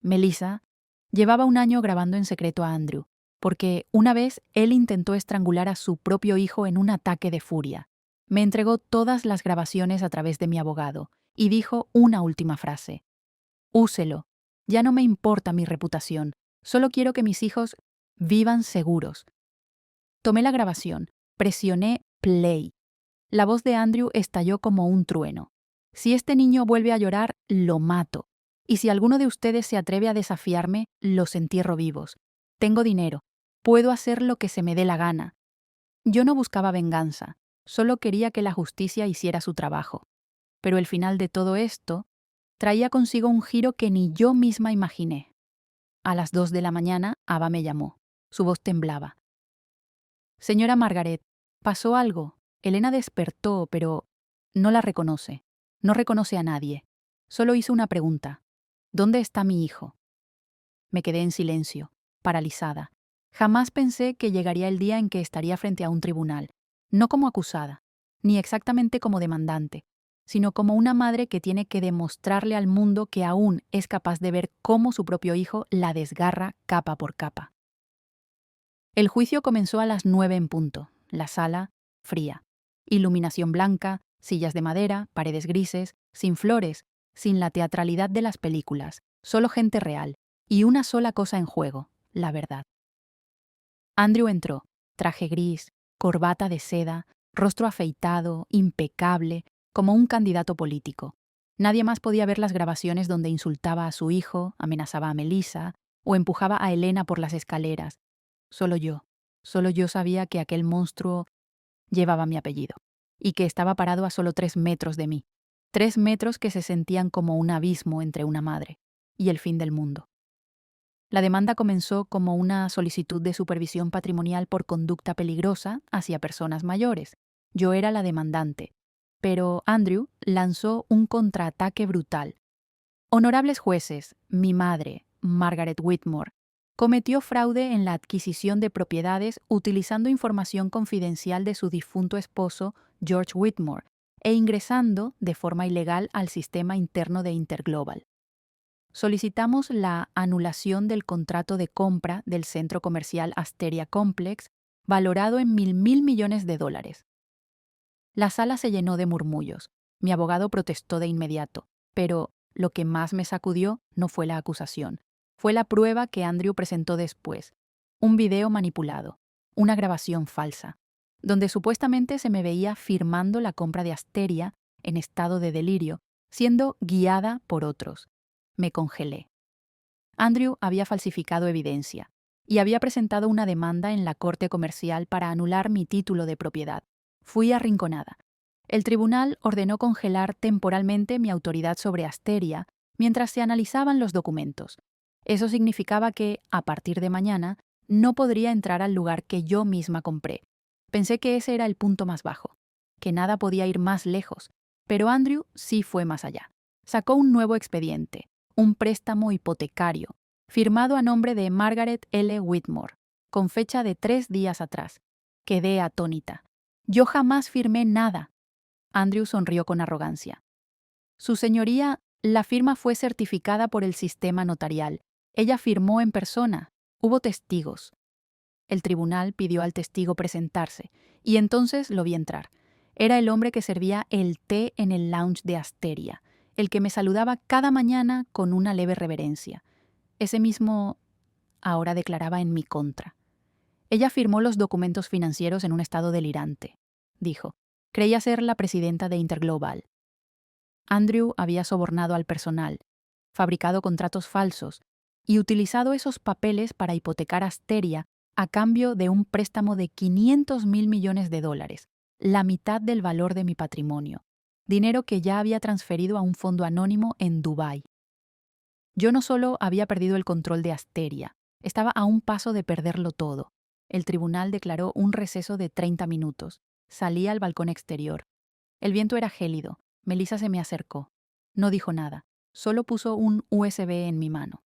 Melissa llevaba 1 año grabando en secreto a Andrew, porque una vez él intentó estrangular a su propio hijo en un ataque de furia. Me entregó todas las grabaciones a través de mi abogado y dijo una última frase. Úselo. Ya no me importa mi reputación. Solo quiero que mis hijos vivan seguros. Tomé la grabación. Presioné play. La voz de Andrew estalló como un trueno. Si este niño vuelve a llorar, lo mato. Y si alguno de ustedes se atreve a desafiarme, los entierro vivos. Tengo dinero. Puedo hacer lo que se me dé la gana. Yo no buscaba venganza. Solo quería que la justicia hiciera su trabajo. Pero el final de todo esto traía consigo un giro que ni yo misma imaginé. A las 2 de la mañana, Ava me llamó. Su voz temblaba. Señora Margaret, ¿pasó algo? Elena despertó, pero no la reconoce. No reconoce a nadie. Solo hizo una pregunta. ¿Dónde está mi hijo? Me quedé en silencio, paralizada. Jamás pensé que llegaría el día en que estaría frente a un tribunal, no como acusada, ni exactamente como demandante, sino como una madre que tiene que demostrarle al mundo que aún es capaz de ver cómo su propio hijo la desgarra capa por capa. El juicio comenzó a las 9 en punto. La sala, fría. Iluminación blanca, sillas de madera, paredes grises, sin flores, sin la teatralidad de las películas, solo gente real, y una sola cosa en juego, la verdad. Andrew entró, traje gris, corbata de seda, rostro afeitado, impecable, como un candidato político. Nadie más podía ver las grabaciones donde insultaba a su hijo, amenazaba a Melissa o empujaba a Elena por las escaleras. Solo yo sabía que aquel monstruo llevaba mi apellido y que estaba parado a solo 3 metros de mí. 3 metros que se sentían como un abismo entre una madre y el fin del mundo. La demanda comenzó como una solicitud de supervisión patrimonial por conducta peligrosa hacia personas mayores. Yo era la demandante, pero Andrew lanzó un contraataque brutal. Honorables jueces, mi madre, Margaret Whitmore, cometió fraude en la adquisición de propiedades utilizando información confidencial de su difunto esposo, George Whitmore, e ingresando de forma ilegal al sistema interno de Interglobal. Solicitamos la anulación del contrato de compra del centro comercial Asteria Complex, valorado en $1,000 millones. La sala se llenó de murmullos. Mi abogado protestó de inmediato, pero lo que más me sacudió no fue la acusación. Fue la prueba que Andrew presentó después. Un video manipulado, una grabación falsa, donde supuestamente se me veía firmando la compra de Asteria en estado de delirio, siendo guiada por otros. Me congelé. Andrew había falsificado evidencia y había presentado una demanda en la corte comercial para anular mi título de propiedad. Fui arrinconada. El tribunal ordenó congelar temporalmente mi autoridad sobre Asteria mientras se analizaban los documentos. Eso significaba que, a partir de mañana, no podría entrar al lugar que yo misma compré. Pensé que ese era el punto más bajo, que nada podía ir más lejos, pero Andrew sí fue más allá. Sacó un nuevo expediente, un préstamo hipotecario, firmado a nombre de Margaret L. Whitmore, con fecha de 3 días atrás. Quedé atónita. Yo jamás firmé nada. Andrew sonrió con arrogancia. Su señoría, la firma fue certificada por el sistema notarial. Ella firmó en persona. Hubo testigos. El tribunal pidió al testigo presentarse, y entonces lo vi entrar. Era el hombre que servía el té en el lounge de Asteria, el que me saludaba cada mañana con una leve reverencia. Ese mismo ahora declaraba en mi contra. Ella firmó los documentos financieros en un estado delirante, dijo. Creía ser la presidenta de Interglobal. Andrew había sobornado al personal, fabricado contratos falsos y utilizado esos papeles para hipotecar Asteria a cambio de un préstamo de $500 millones, la mitad del valor de mi patrimonio, dinero que ya había transferido a un fondo anónimo en Dubái. Yo no solo había perdido el control de Asteria, estaba a un paso de perderlo todo. El tribunal declaró un receso de 30 minutos. Salí al balcón exterior. El viento era gélido. Melissa se me acercó. No dijo nada, solo puso un USB en mi mano.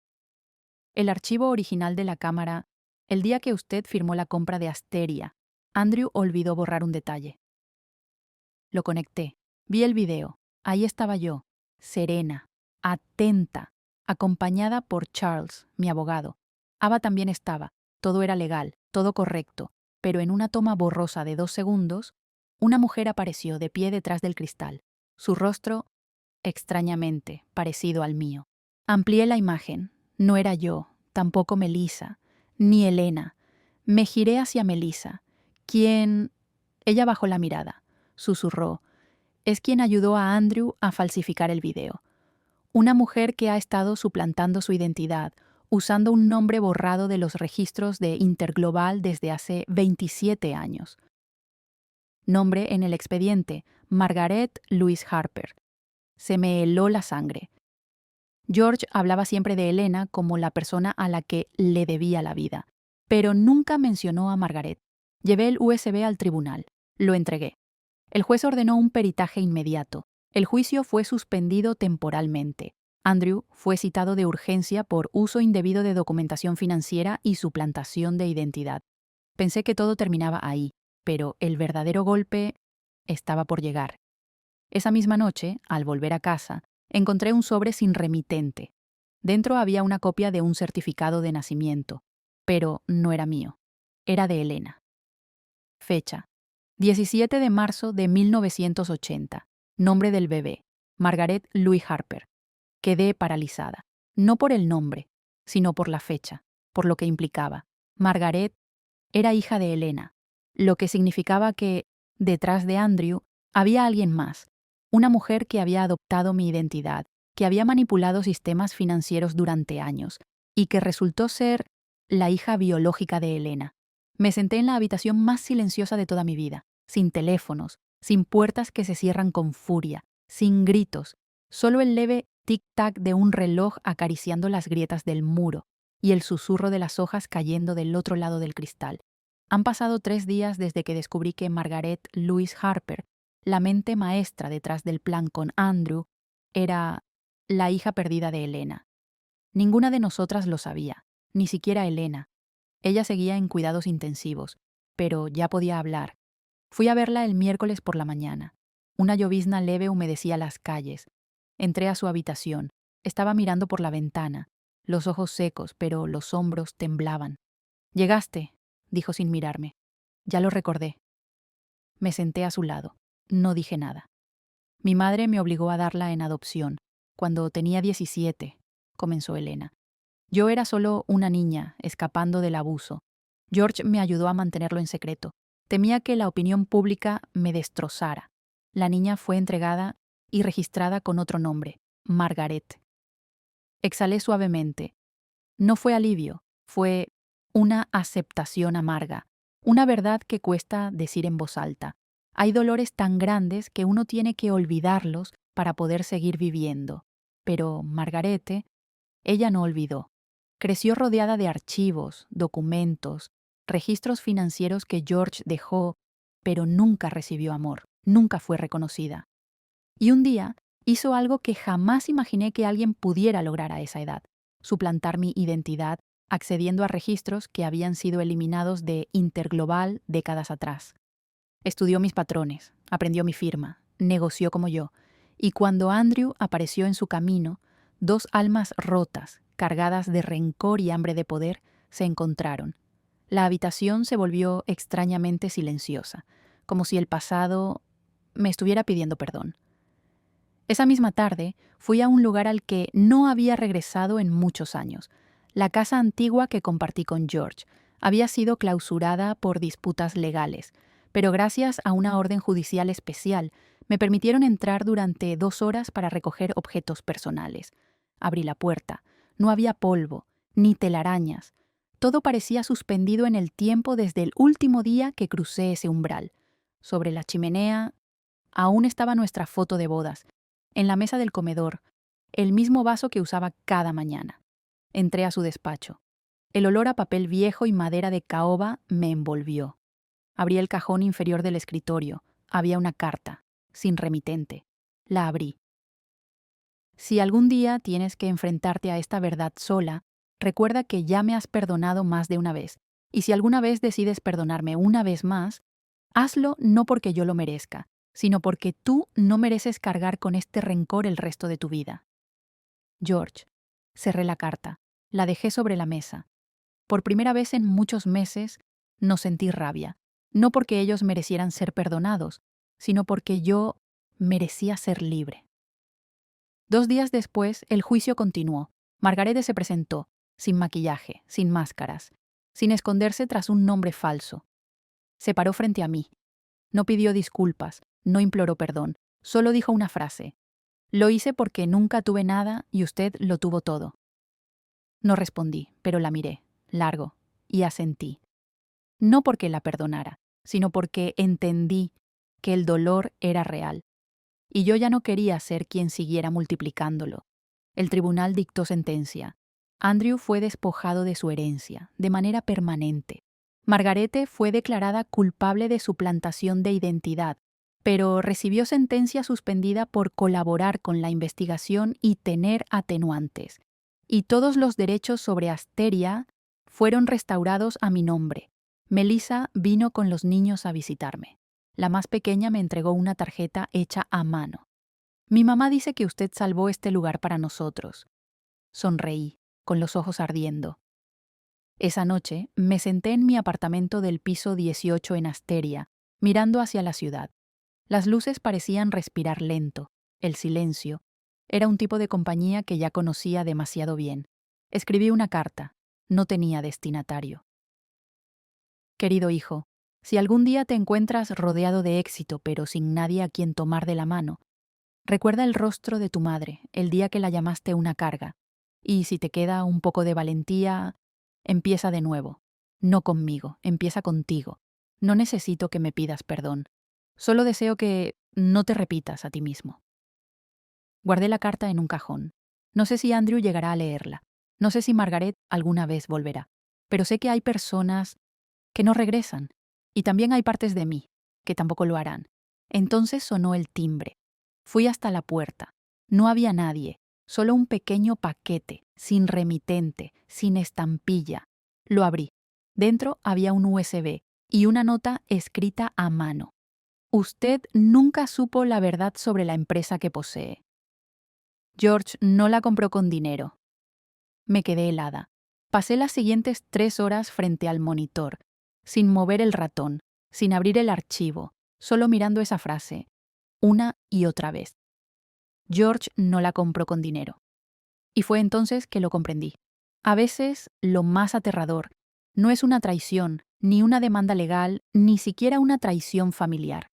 El archivo original de la cámara, el día que usted firmó la compra de Asteria, Andrew olvidó borrar un detalle. Lo conecté. Vi el video. Ahí estaba yo, serena, atenta, acompañada por Charles, mi abogado. Ava también estaba. Todo era legal, todo correcto, pero en una toma borrosa de 2 segundos, una mujer apareció de pie detrás del cristal. Su rostro, extrañamente, parecido al mío. Amplié la imagen. No era yo, tampoco Melissa, ni Elena. Me giré hacia Melissa, quien... Ella bajó la mirada, susurró. Es quien ayudó a Andrew a falsificar el video. Una mujer que ha estado suplantando su identidad, usando un nombre borrado de los registros de Interglobal desde hace 27 años. Nombre en el expediente, Margaret Louise Harper. Se me heló la sangre. George hablaba siempre de Elena como la persona a la que le debía la vida, pero nunca mencionó a Margaret. Llevé el USB al tribunal. Lo entregué. El juez ordenó un peritaje inmediato. El juicio fue suspendido temporalmente. Andrew fue citado de urgencia por uso indebido de documentación financiera y suplantación de identidad. Pensé que todo terminaba ahí, pero el verdadero golpe estaba por llegar. Esa misma noche, al volver a casa, encontré un sobre sin remitente. Dentro había una copia de un certificado de nacimiento, pero no era mío. Era de Elena. Fecha: 17 de marzo de 1980. Nombre del bebé: Margaret Louise Harper. Quedé paralizada, no por el nombre, sino por la fecha, por lo que implicaba. Margaret era hija de Elena, lo que significaba que, detrás de Andrew, había alguien más, una mujer que había adoptado mi identidad, que había manipulado sistemas financieros durante años, y que resultó ser la hija biológica de Elena. Me senté en la habitación más silenciosa de toda mi vida, sin teléfonos, sin puertas que se cierran con furia, sin gritos, solo el leve tic-tac de un reloj acariciando las grietas del muro y el susurro de las hojas cayendo del otro lado del cristal. Han pasado 3 días desde que descubrí que Margaret Louise Harper, la mente maestra detrás del plan con Andrew, era la hija perdida de Elena. Ninguna de nosotras lo sabía, ni siquiera Elena. Ella seguía en cuidados intensivos, pero ya podía hablar. Fui a verla el miércoles por la mañana. Una llovizna leve humedecía las calles. Entré a su habitación. Estaba mirando por la ventana, los ojos secos, pero los hombros temblaban. «Llegaste», dijo sin mirarme. «Ya lo recordé». Me senté a su lado. No dije nada. «Mi madre me obligó a darla en adopción. Cuando tenía 17, comenzó Elena. Yo era solo una niña, escapando del abuso. George me ayudó a mantenerlo en secreto. Temía que la opinión pública me destrozara. La niña fue entregada y registrada con otro nombre, Margaret». Exhalé suavemente. No fue alivio, fue una aceptación amarga, una verdad que cuesta decir en voz alta. Hay dolores tan grandes que uno tiene que olvidarlos para poder seguir viviendo. Pero Margarete, ella no olvidó. Creció rodeada de archivos, documentos, registros financieros que George dejó, pero nunca recibió amor, nunca fue reconocida. Y un día hizo algo que jamás imaginé que alguien pudiera lograr a esa edad: suplantar mi identidad, accediendo a registros que habían sido eliminados de Interglobal décadas atrás. Estudió mis patrones, aprendió mi firma, negoció como yo, y cuando Andrew apareció en su camino, 2 almas rotas, cargadas de rencor y hambre de poder, se encontraron. La habitación se volvió extrañamente silenciosa, como si el pasado me estuviera pidiendo perdón. Esa misma tarde fui a un lugar al que no había regresado en muchos años, La casa antigua que compartí con George había sido clausurada por disputas legales, pero gracias a una orden judicial especial me permitieron entrar durante 2 horas para recoger objetos personales. Abrí la puerta. No había polvo, ni telarañas. Todo parecía suspendido en el tiempo desde el último día que crucé ese umbral. Sobre la chimenea aún estaba nuestra foto de bodas. En la mesa del comedor, el mismo vaso que usaba cada mañana. Entré a su despacho. El olor a papel viejo y madera de caoba me envolvió. Abrí el cajón inferior del escritorio. Había una carta, sin remitente. La abrí. Si algún día tienes que enfrentarte a esta verdad sola, recuerda que ya me has perdonado más de una vez. Y si alguna vez decides perdonarme una vez más, hazlo no porque yo lo merezca, sino porque tú no mereces cargar con este rencor el resto de tu vida. George. Cerré la carta. La dejé sobre la mesa. Por primera vez en muchos meses no sentí rabia, no porque ellos merecieran ser perdonados, sino porque yo merecía ser libre. 2 días después, el juicio continuó. Margarete se presentó, sin maquillaje, sin máscaras, sin esconderse tras un nombre falso. Se paró frente a mí. No pidió disculpas, no imploró perdón, solo dijo una frase. Lo hice porque nunca tuve nada y usted lo tuvo todo. No respondí, pero la miré, largo, y asentí. No porque la perdonara, sino porque entendí que el dolor era real. Y yo ya no quería ser quien siguiera multiplicándolo. El tribunal dictó sentencia. Andrew fue despojado de su herencia, de manera permanente. Margarete fue declarada culpable de suplantación de identidad, pero recibió sentencia suspendida por colaborar con la investigación y tener atenuantes. Y todos los derechos sobre Asteria fueron restaurados a mi nombre. Melissa vino con los niños a visitarme. La más pequeña me entregó una tarjeta hecha a mano. Mi mamá dice que usted salvó este lugar para nosotros. Sonreí, con los ojos ardiendo. Esa noche me senté en mi apartamento del piso 18 en Asteria, mirando hacia la ciudad. Las luces parecían respirar lento. El silencio. Era un tipo de compañía que ya conocía demasiado bien. Escribí una carta. No tenía destinatario. Querido hijo, si algún día te encuentras rodeado de éxito pero sin nadie a quien tomar de la mano, recuerda el rostro de tu madre el día que la llamaste una carga. Y si te queda un poco de valentía, empieza de nuevo. No conmigo, empieza contigo. No necesito que me pidas perdón. Solo deseo que no te repitas a ti mismo. Guardé la carta en un cajón. No sé si Andrew llegará a leerla. No sé si Margaret alguna vez volverá. Pero sé que hay personas que no regresan. Y también hay partes de mí que tampoco lo harán. Entonces sonó el timbre. Fui hasta la puerta. No había nadie, solo un pequeño paquete, sin remitente, sin estampilla. Lo abrí. Dentro había un USB y una nota escrita a mano. Usted nunca supo la verdad sobre la empresa que posee. George no la compró con dinero. Me quedé helada. Pasé las siguientes 3 horas frente al monitor, sin mover el ratón, sin abrir el archivo, solo mirando esa frase, una y otra vez. George no la compró con dinero. Y fue entonces que lo comprendí. A veces, lo más aterrador no es una traición, ni una demanda legal, ni siquiera una traición familiar.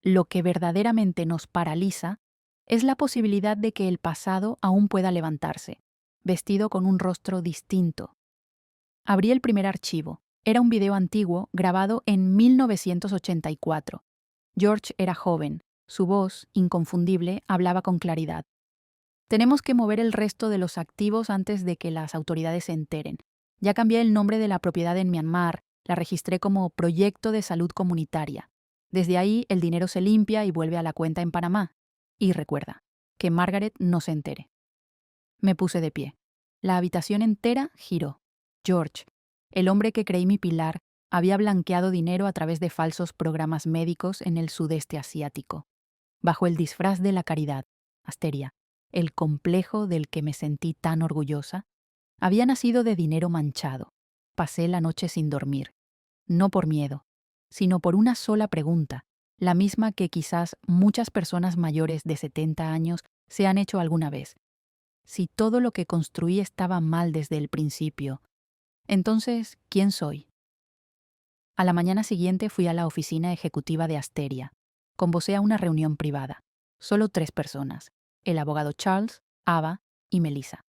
Lo que verdaderamente nos paraliza es la posibilidad de que el pasado aún pueda levantarse, vestido con un rostro distinto. Abrí el primer archivo. Era un video antiguo grabado en 1984. George era joven. Su voz, inconfundible, hablaba con claridad. Tenemos que mover el resto de los activos antes de que las autoridades se enteren. Ya cambié el nombre de la propiedad en Myanmar, la registré como Proyecto de Salud Comunitaria. Desde ahí el dinero se limpia y vuelve a la cuenta en Panamá. Y recuerda, que Margaret no se entere. Me puse de pie. La habitación entera giró. George, el hombre que creí mi pilar, había blanqueado dinero a través de falsos programas médicos en el sudeste asiático. Bajo el disfraz de la caridad, Asteria, el complejo del que me sentí tan orgullosa, había nacido de dinero manchado. Pasé la noche sin dormir, no por miedo, sino por una sola pregunta, la misma que quizás muchas personas mayores de 70 años se han hecho alguna vez. Si todo lo que construí estaba mal desde el principio, entonces, ¿quién soy? A la mañana siguiente fui a la oficina ejecutiva de Asteria. Convocé a una reunión privada. Solo 3 personas: el abogado Charles, Ava y Melissa.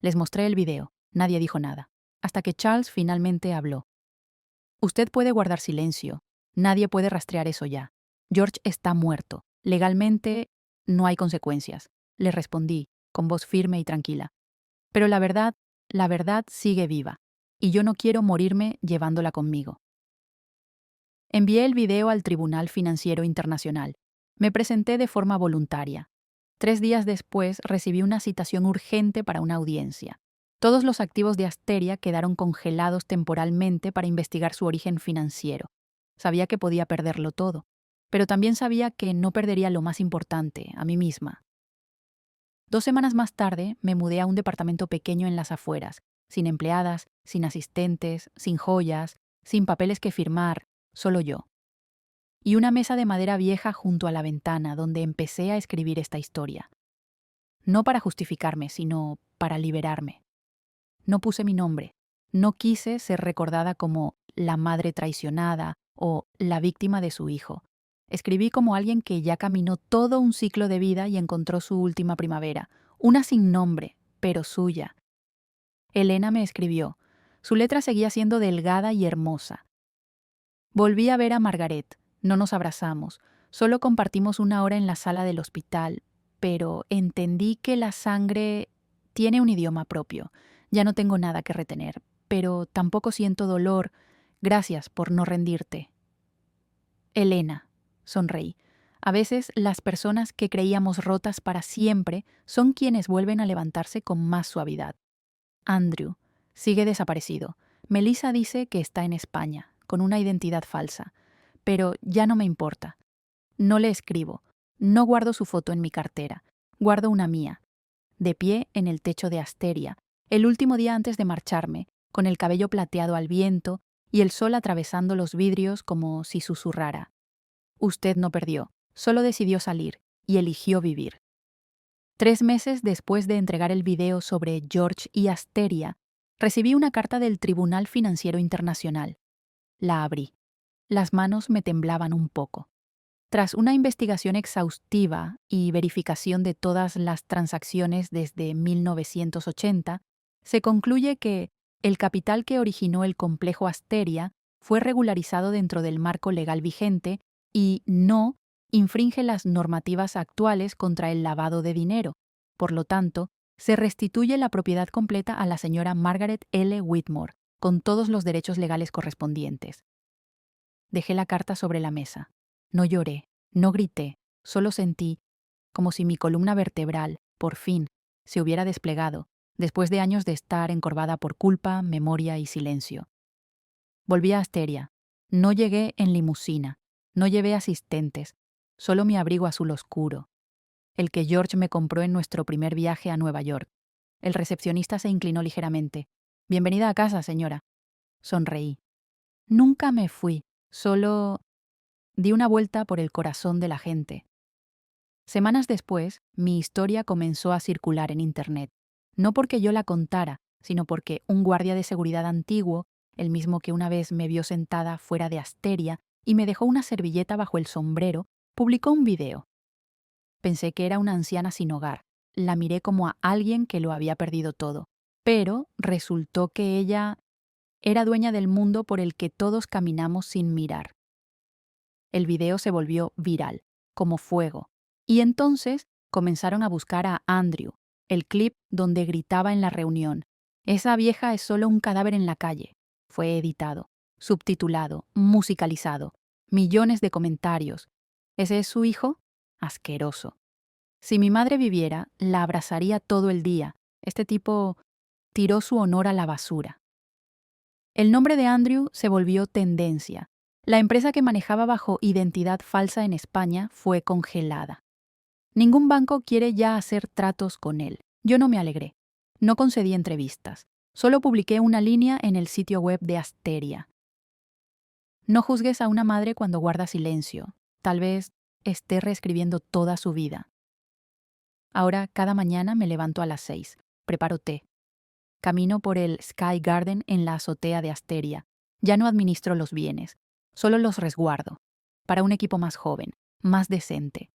Les mostré el video. Nadie dijo nada. Hasta que Charles finalmente habló. Usted puede guardar silencio. Nadie puede rastrear eso ya. George está muerto. Legalmente, no hay consecuencias. Le respondí, con voz firme y tranquila. Pero la verdad sigue viva. Y yo no quiero morirme llevándola conmigo. Envié el video al Tribunal Financiero Internacional. Me presenté de forma voluntaria. 3 días después recibí una citación urgente para una audiencia. Todos los activos de Asteria quedaron congelados temporalmente para investigar su origen financiero. Sabía que podía perderlo todo, pero también sabía que no perdería lo más importante, a mí misma. 2 semanas más tarde me mudé a un departamento pequeño en las afueras, sin empleadas, sin asistentes, sin joyas, sin papeles que firmar, solo yo. Y una mesa de madera vieja junto a la ventana donde empecé a escribir esta historia. No para justificarme, sino para liberarme. No puse mi nombre. No quise ser recordada como la madre traicionada o la víctima de su hijo. Escribí como alguien que ya caminó todo un ciclo de vida y encontró su última primavera, una sin nombre, pero suya. Elena me escribió. Su letra seguía siendo delgada y hermosa. Volví a ver a Margaret. No nos abrazamos. Solo compartimos 1 hora en la sala del hospital. Pero entendí que la sangre tiene un idioma propio. Ya no tengo nada que retener. Pero tampoco siento dolor. Gracias por no rendirte. Elena, sonreí. A veces las personas que creíamos rotas para siempre son quienes vuelven a levantarse con más suavidad. Andrew sigue desaparecido. Melissa dice que está en España, con una identidad falsa. Pero ya no me importa. No le escribo. No guardo su foto en mi cartera. Guardo una mía. De pie en el techo de Asteria, el último día antes de marcharme, con el cabello plateado al viento y el sol atravesando los vidrios como si susurrara. Usted no perdió, solo decidió salir y eligió vivir. 3 meses después de entregar el video sobre George y Asteria, recibí una carta del Tribunal Financiero Internacional. La abrí. Las manos me temblaban un poco. Tras una investigación exhaustiva y verificación de todas las transacciones desde 1980, se concluye que el capital que originó el complejo Asteria fue regularizado dentro del marco legal vigente y no infringe las normativas actuales contra el lavado de dinero. Por lo tanto, se restituye la propiedad completa a la señora Margaret L. Whitmore, con todos los derechos legales correspondientes. Dejé la carta sobre la mesa. No lloré, no grité, solo sentí como si mi columna vertebral, por fin, se hubiera desplegado, después de años de estar encorvada por culpa, memoria y silencio. Volví a Asteria. No llegué en limusina, no llevé asistentes, solo mi abrigo azul oscuro, el que George me compró en nuestro primer viaje a Nueva York. El recepcionista se inclinó ligeramente. «Bienvenida a casa, señora». Sonreí. Nunca me fui, solo di una vuelta por el corazón de la gente. Semanas después, mi historia comenzó a circular en Internet. No porque yo la contara, sino porque un guardia de seguridad antiguo, el mismo que una vez me vio sentada fuera de Asteria y me dejó una servilleta bajo el sombrero, publicó un video. Pensé que era una anciana sin hogar. La miré como a alguien que lo había perdido todo. Pero resultó que ella era dueña del mundo por el que todos caminamos sin mirar. El video se volvió viral, como fuego. Y entonces comenzaron a buscar a Andrew, el clip donde gritaba en la reunión: «Esa vieja es solo un cadáver en la calle». Fue editado, subtitulado, musicalizado. Millones de comentarios. ¿Ese es su hijo? Asqueroso. Si mi madre viviera, la abrazaría todo el día. Este tipo tiró su honor a la basura. El nombre de Andrew se volvió tendencia. La empresa que manejaba bajo identidad falsa en España fue congelada. Ningún banco quiere ya hacer tratos con él. Yo no me alegré. No concedí entrevistas. Solo publiqué una línea en el sitio web de Asteria. No juzgues a una madre cuando guarda silencio. Tal vez esté reescribiendo toda su vida. Ahora cada mañana me levanto a las 6, preparo té. Camino por el Sky Garden en la azotea de Asteria. Ya no administro los bienes, solo los resguardo, para un equipo más joven, más decente.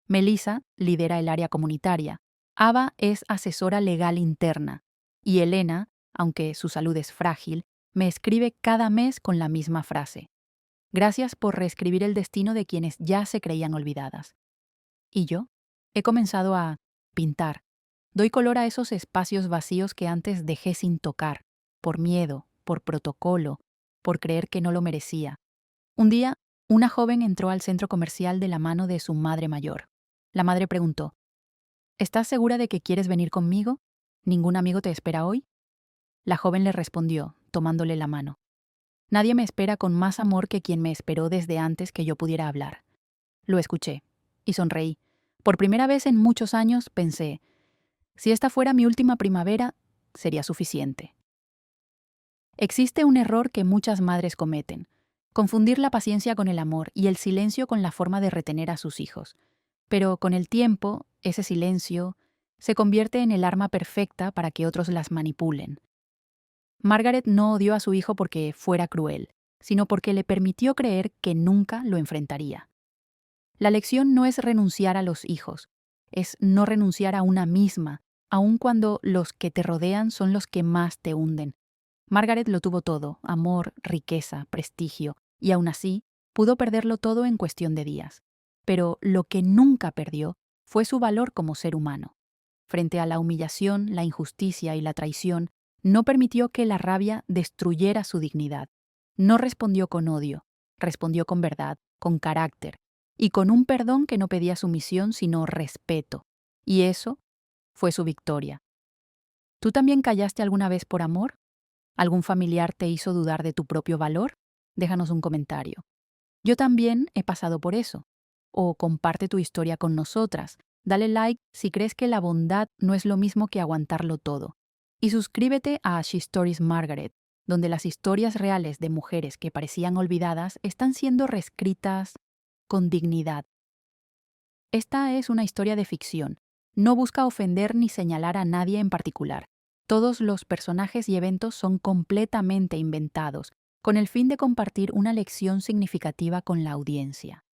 Melissa lidera el área comunitaria. Ava es asesora legal interna. Y Elena, aunque su salud es frágil, me escribe cada mes con la misma frase. Gracias por reescribir el destino de quienes ya se creían olvidadas. ¿Y yo? He comenzado a pintar. Doy color a esos espacios vacíos que antes dejé sin tocar, por miedo, por protocolo, por creer que no lo merecía. Un día, una joven entró al centro comercial de la mano de su madre mayor. La madre preguntó, ¿estás segura de que quieres venir conmigo? ¿Ningún amigo te espera hoy? La joven le respondió, tomándole la mano. Nadie me espera con más amor que quien me esperó desde antes que yo pudiera hablar. Lo escuché y sonreí. Por primera vez en muchos años pensé, si esta fuera mi última primavera, sería suficiente. Existe un error que muchas madres cometen: confundir la paciencia con el amor y el silencio con la forma de retener a sus hijos. Pero con el tiempo, ese silencio se convierte en el arma perfecta para que otros las manipulen. Margaret no odió a su hijo porque fuera cruel, sino porque le permitió creer que nunca lo enfrentaría. La lección no es renunciar a los hijos, es no renunciar a una misma, aun cuando los que te rodean son los que más te hunden. Margaret lo tuvo todo: amor, riqueza, prestigio, y aún así pudo perderlo todo en cuestión de días. Pero lo que nunca perdió fue su valor como ser humano. Frente a la humillación, la injusticia y la traición, no permitió que la rabia destruyera su dignidad. No respondió con odio, respondió con verdad, con carácter, y con un perdón que no pedía sumisión sino respeto. Y eso fue su victoria. ¿Tú también callaste alguna vez por amor? ¿Algún familiar te hizo dudar de tu propio valor? Déjanos un comentario. Yo también he pasado por eso. O comparte tu historia con nosotras. Dale like si crees que la bondad no es lo mismo que aguantarlo todo. Y suscríbete a She Stories Margaret, donde las historias reales de mujeres que parecían olvidadas están siendo reescritas con dignidad. Esta es una historia de ficción. No busca ofender ni señalar a nadie en particular. Todos los personajes y eventos son completamente inventados, con el fin de compartir una lección significativa con la audiencia.